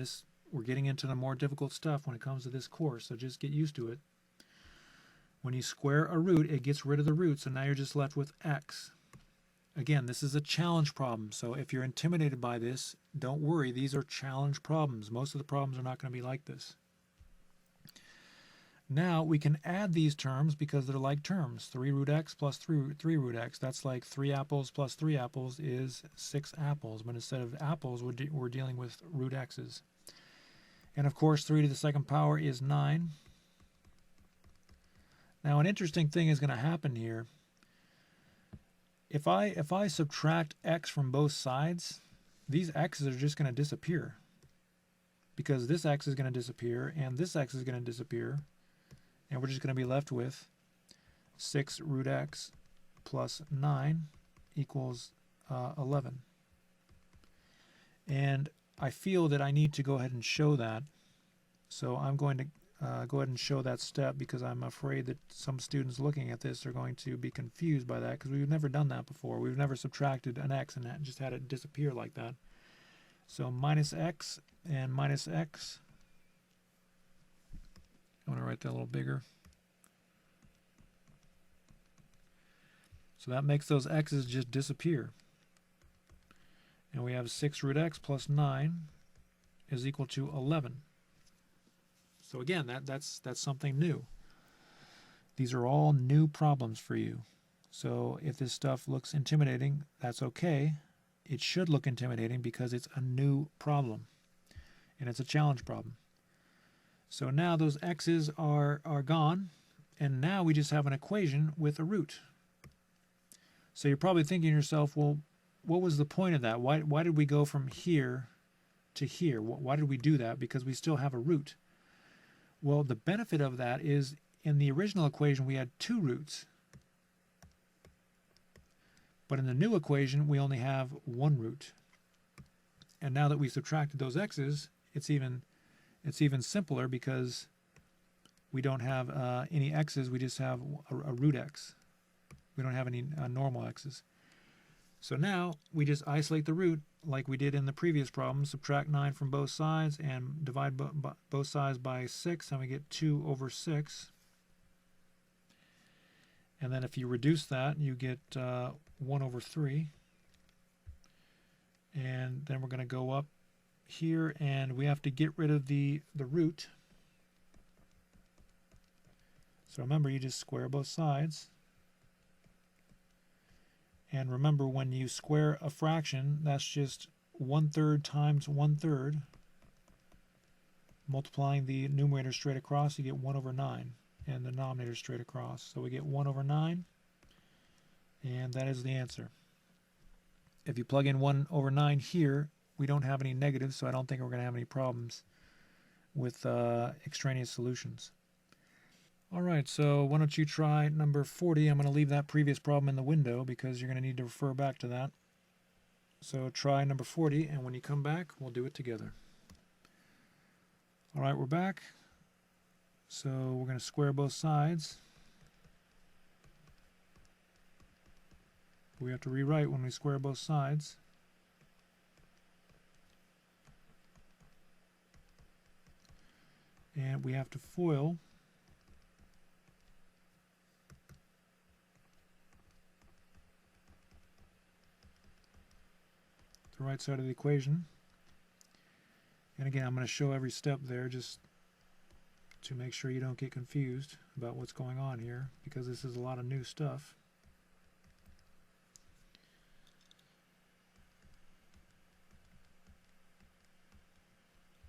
we're getting into the more difficult stuff when it comes to this course, so just get used to it. When you square a root, it gets rid of the root, so now you're just left with x. Again, this is a challenge problem, so if you're intimidated by this, don't worry, these are challenge problems. Most of the problems are not going to be like this. Now we can add these terms because they're like terms. 3 root x plus 3 root x. That's like 3 apples plus 3 apples is 6 apples. But instead of apples, we're dealing with root x's. And of course, 3 to the second power is 9. Now an interesting thing is going to happen here. If I subtract x from both sides, these x's are just going to disappear. Because this x is going to disappear, and this x is going to disappear. And we're just going to be left with 6 root x plus 9 equals 11. And I feel that I need to go ahead and show that. So I'm going to go ahead and show that step because I'm afraid that some students looking at this are going to be confused by that because we've never done that before. We've never subtracted an x and just had it disappear like that. So minus x and minus x. I want to write that a little bigger. So that makes those x's just disappear. And we have 6 root x plus 9 is equal to 11. So again, that's something new. These are all new problems for you. So if this stuff looks intimidating, that's okay. It should look intimidating because it's a new problem. And it's a challenge problem. So now those x's are gone, and now we just have an equation with a root. So you're probably thinking to yourself, well, what was the point of that? Why did we go from here to here. Why did we do that? Because we still have a root. Well, the benefit of that is in the original equation we had 2 roots. But in the new equation we only have 1 root. And now that we subtracted those x's, it's even simpler because we don't have any x's, we just have a root x. We don't have any normal x's. So now we just isolate the root like we did in the previous problem. Subtract 9 from both sides and divide both sides by 6, and we get 2 over 6. And then if you reduce that, you get 1 over 3. And then we're going to go up here, and we have to get rid of the root. So remember, you just square both sides. And remember, when you square a fraction, that's just 1/3 times 1/3. Multiplying the numerator straight across, you get 1 over 9. And the denominator straight across. So we get 1 over 9. And that is the answer. If you plug in 1 over 9 here, we don't have any negatives, so I don't think we're going to have any problems with extraneous solutions. All right, so why don't you try number 40. I'm going to leave that previous problem in the window because you're going to need to refer back to that. So try number 40, and when you come back, we'll do it together. All right, we're back. So we're going to square both sides. We have to rewrite when we square both sides. And we have to FOIL the right side of the equation. And again, I'm going to show every step there just to make sure you don't get confused about what's going on here, because this is a lot of new stuff.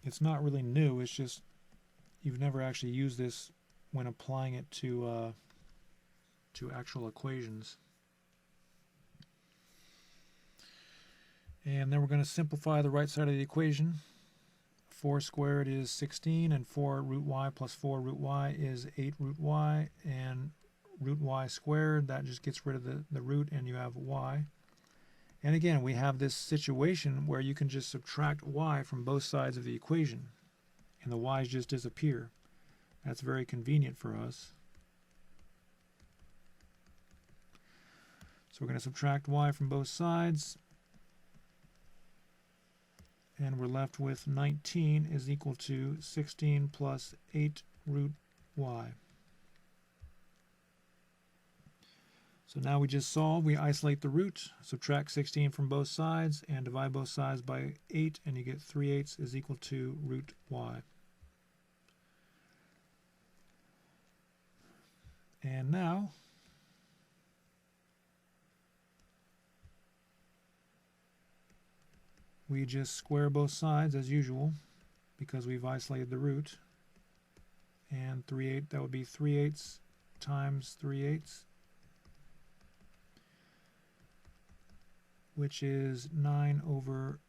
It's not really new, it's just you've never actually used this when applying it to actual equations. And then we're going to simplify the right side of the equation. 4 squared is 16, and 4 root y plus 4 root y is 8 root y, and root y squared, that just gets rid of the root, and you have y. And again, we have this situation where you can just subtract y from both sides of the equation, and the y's just disappear. That's very convenient for us. So we're going to subtract y from both sides, and we're left with 19 is equal to 16 plus 8 root y. So now we just solve. We isolate the root, subtract 16 from both sides, and divide both sides by 8, and you get 3/8 is equal to root y. And now we just square both sides as usual because we've isolated the root. And 3/8, that would be 3/8 times 3/8, which is 9 over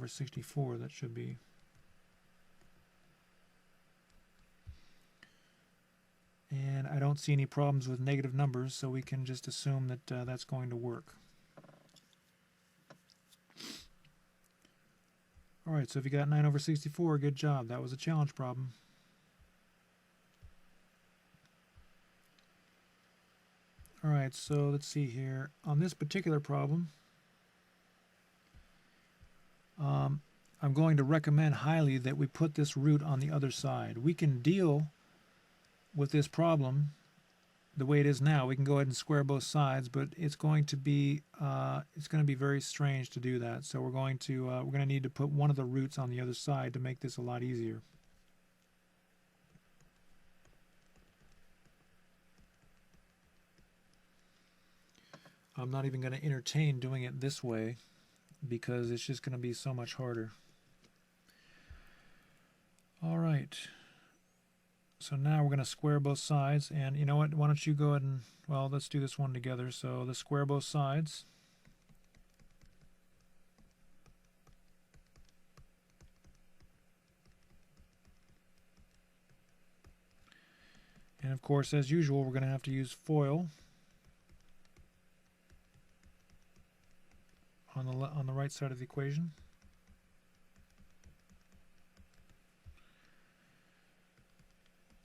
64, that should be. And I don't see any problems with negative numbers, so we can just assume that that's going to work. All right, so if you got 9 over 64, good job. That was a challenge problem. All right, so let's see here. On this particular problem, I'm going to recommend highly that we put this root on the other side. We can deal with this problem the way it is now. We can go ahead and square both sides, but it's going to be very strange to do that. So we're going to need to put one of the roots on the other side to make this a lot easier. I'm not even going to entertain doing it this way because it's just going to be so much harder. All right. So now we're going to square both sides, and you know what? Why don't you go ahead and, well, let's do this one together. So let's square both sides. of course, as usual, we're going to have to use FOIL on the right side of the equation.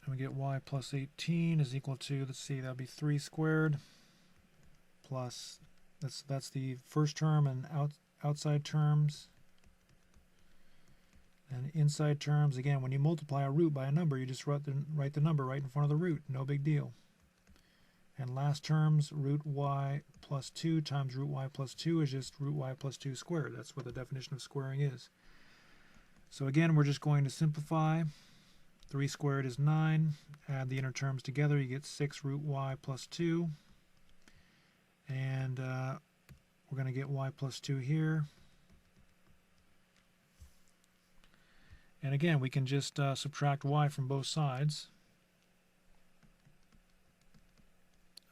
And we get y plus 18 is equal to, let's see, that would be 3 squared plus, that's the first term and outside terms. And inside terms, again, when you multiply a root by a number, you just write the number right in front of the root. No big deal. And last terms, root y plus 2 times root y plus 2 is just root y plus 2 squared. That's what the definition of squaring is. So again, we're just going to simplify. 3 squared is 9. Add the inner terms together, you get 6 root y plus 2. And we're going to get y plus 2 here. And again, we can just subtract y from both sides.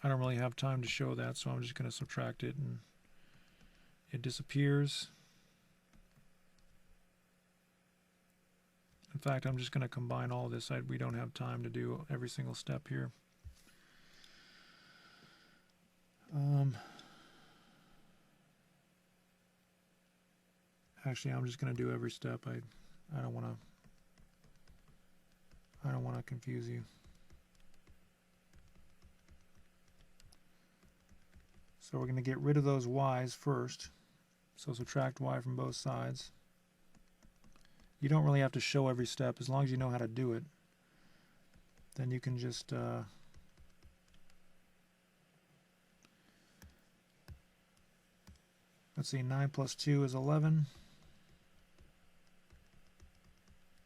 I don't really have time to show that, so I'm just going to subtract it, and it disappears. In fact, I'm just going to combine all of this. We don't have time to do every single step here. Actually, I'm just going to do every step. I don't want to confuse you. So we're going to get rid of those y's first. So subtract y from both sides. You don't really have to show every step. As long as you know how to do it, then you can just let's see, 9 plus 2 is 11.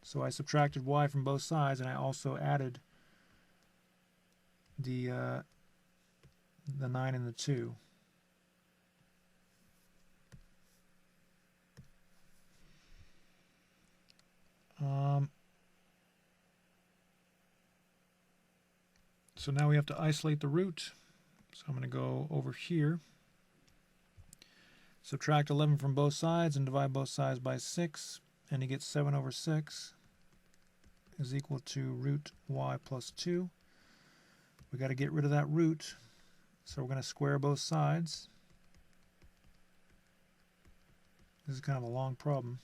So I subtracted y from both sides, and I also added the 9 and the 2. So now we have to isolate the root. So I'm going to go over here. Subtract 11 from both sides and divide both sides by 6. And you get 7 over 6 is equal to root y plus 2. We've got to get rid of that root. So we're going to square both sides. This is kind of a long problem.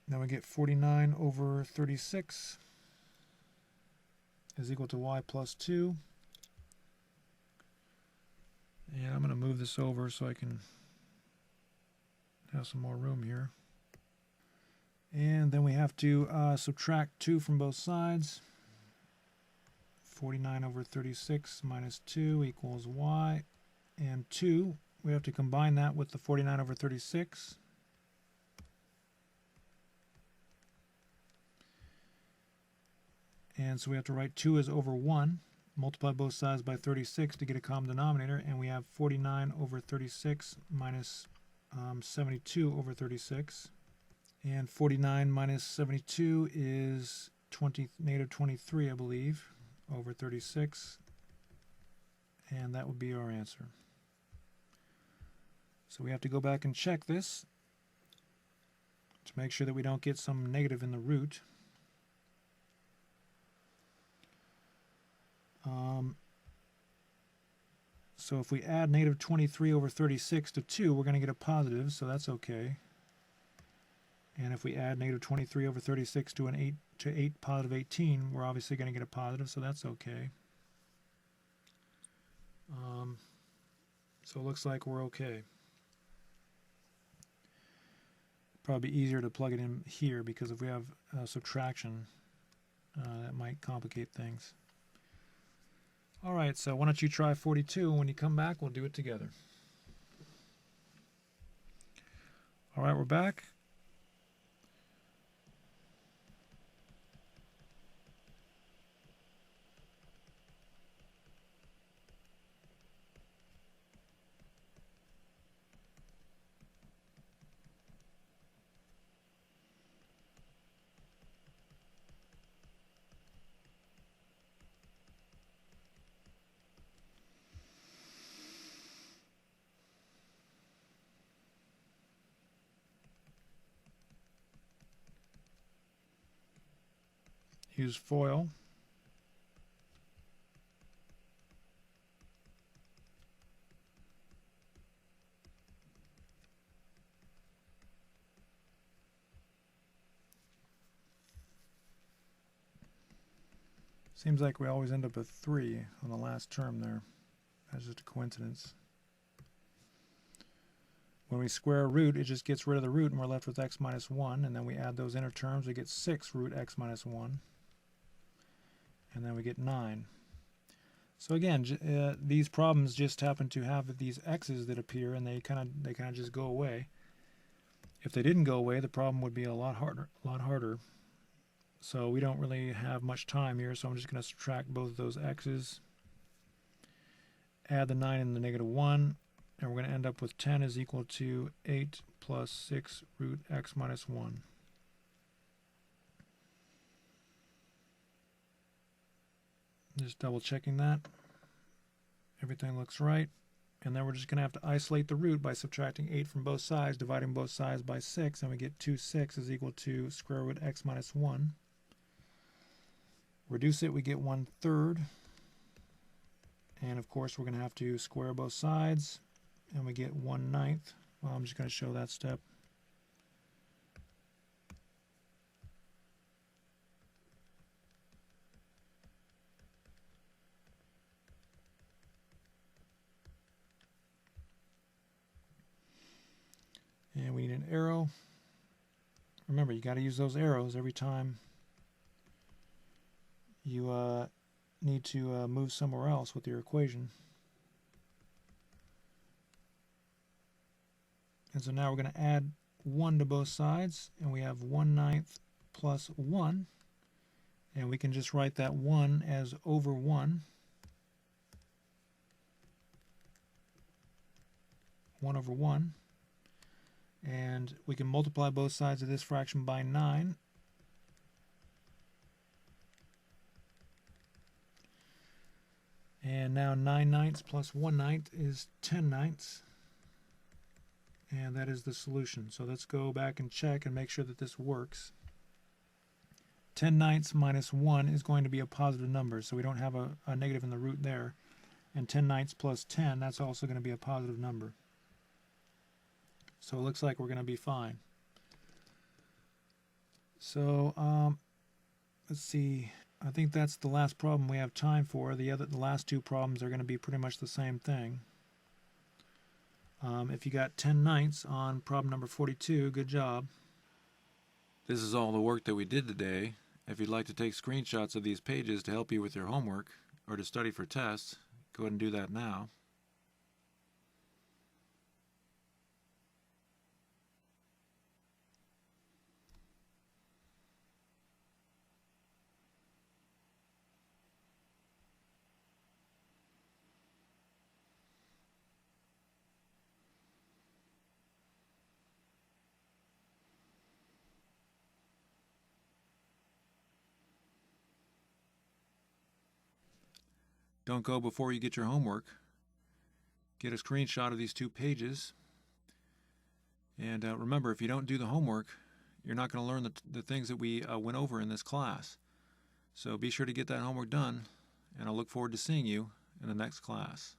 Now we get 49 over 36 is equal to y plus 2. And I'm going to move this over so I can have some more room here. And then we have to subtract 2 from both sides. 49 over 36 minus 2 equals y. And 2, we have to combine that with the 49 over 36. And so we have to write 2 as over 1. Multiply both sides by 36 to get a common denominator, and we have 49 over 36 minus 72 over 36. And 49 minus 72 is negative 23, I believe, over 36. And that would be our answer. So we have to go back and check this to make sure that we don't get some negative in the root. So if we add negative 23 over 36 to 2, we're going to get a positive, so that's okay. And if we add negative 23 over 36 to 8 positive 18, we're obviously going to get a positive, so that's okay. So it looks like we're okay. Probably easier to plug it in here, because if we have subtraction, that might complicate things. All right, so why don't you try 42, and when you come back, we'll do it together. All right, we're back. use FOIL. Seems like we always end up with 3 on the last term there. That's just a coincidence. When we square a root, it just gets rid of the root and we're left with x minus 1, and then we add those inner terms, we get 6 root x minus 1, and then we get 9. So again, these problems just happen to have these x's that appear, and they kind of just go away. If they didn't go away, the problem would be a lot harder. So we don't really have much time here, so I'm just going to subtract both of those x's, add the 9 and the negative 1, and we're going to end up with 10 is equal to 8 plus 6 root x minus 1. Just double checking that. Everything looks right. And then we're just going to have to isolate the root by subtracting 8 from both sides, dividing both sides by 6, and we get 2 6 is equal to square root x minus 1. Reduce it, we get 1/3. And of course, we're going to have to square both sides, and we get 1/9. Well, I'm just going to show that step. And we need an arrow. Remember, you got to use those arrows every time you need to move somewhere else with your equation. And so now we're going to add 1 to both sides, and we have 1/9 plus 1. And we can just write that 1 as over 1. 1 over 1. And we can multiply both sides of this fraction by 9. And now 9/9 plus 1/9 is 10/9. And that is the solution. So let's go back and check and make sure that this works. 10/9 minus 1 is going to be a positive number, so we don't have a negative in the root there. And 10/9 plus 10, that's also going to be a positive number. So it looks like we're going to be fine. So let's see. I think that's the last problem we have time for. The last two problems are going to be pretty much the same thing. If you got 10/9 on problem number 42, good job. This is all the work that we did today. If you'd like to take screenshots of these pages to help you with your homework or to study for tests, go ahead and do that now. Don't go before you get your homework. Get a screenshot of these two pages. And remember, if you don't do the homework, you're not going to learn the things that we went over in this class. So be sure to get that homework done, and I'll look forward to seeing you in the next class.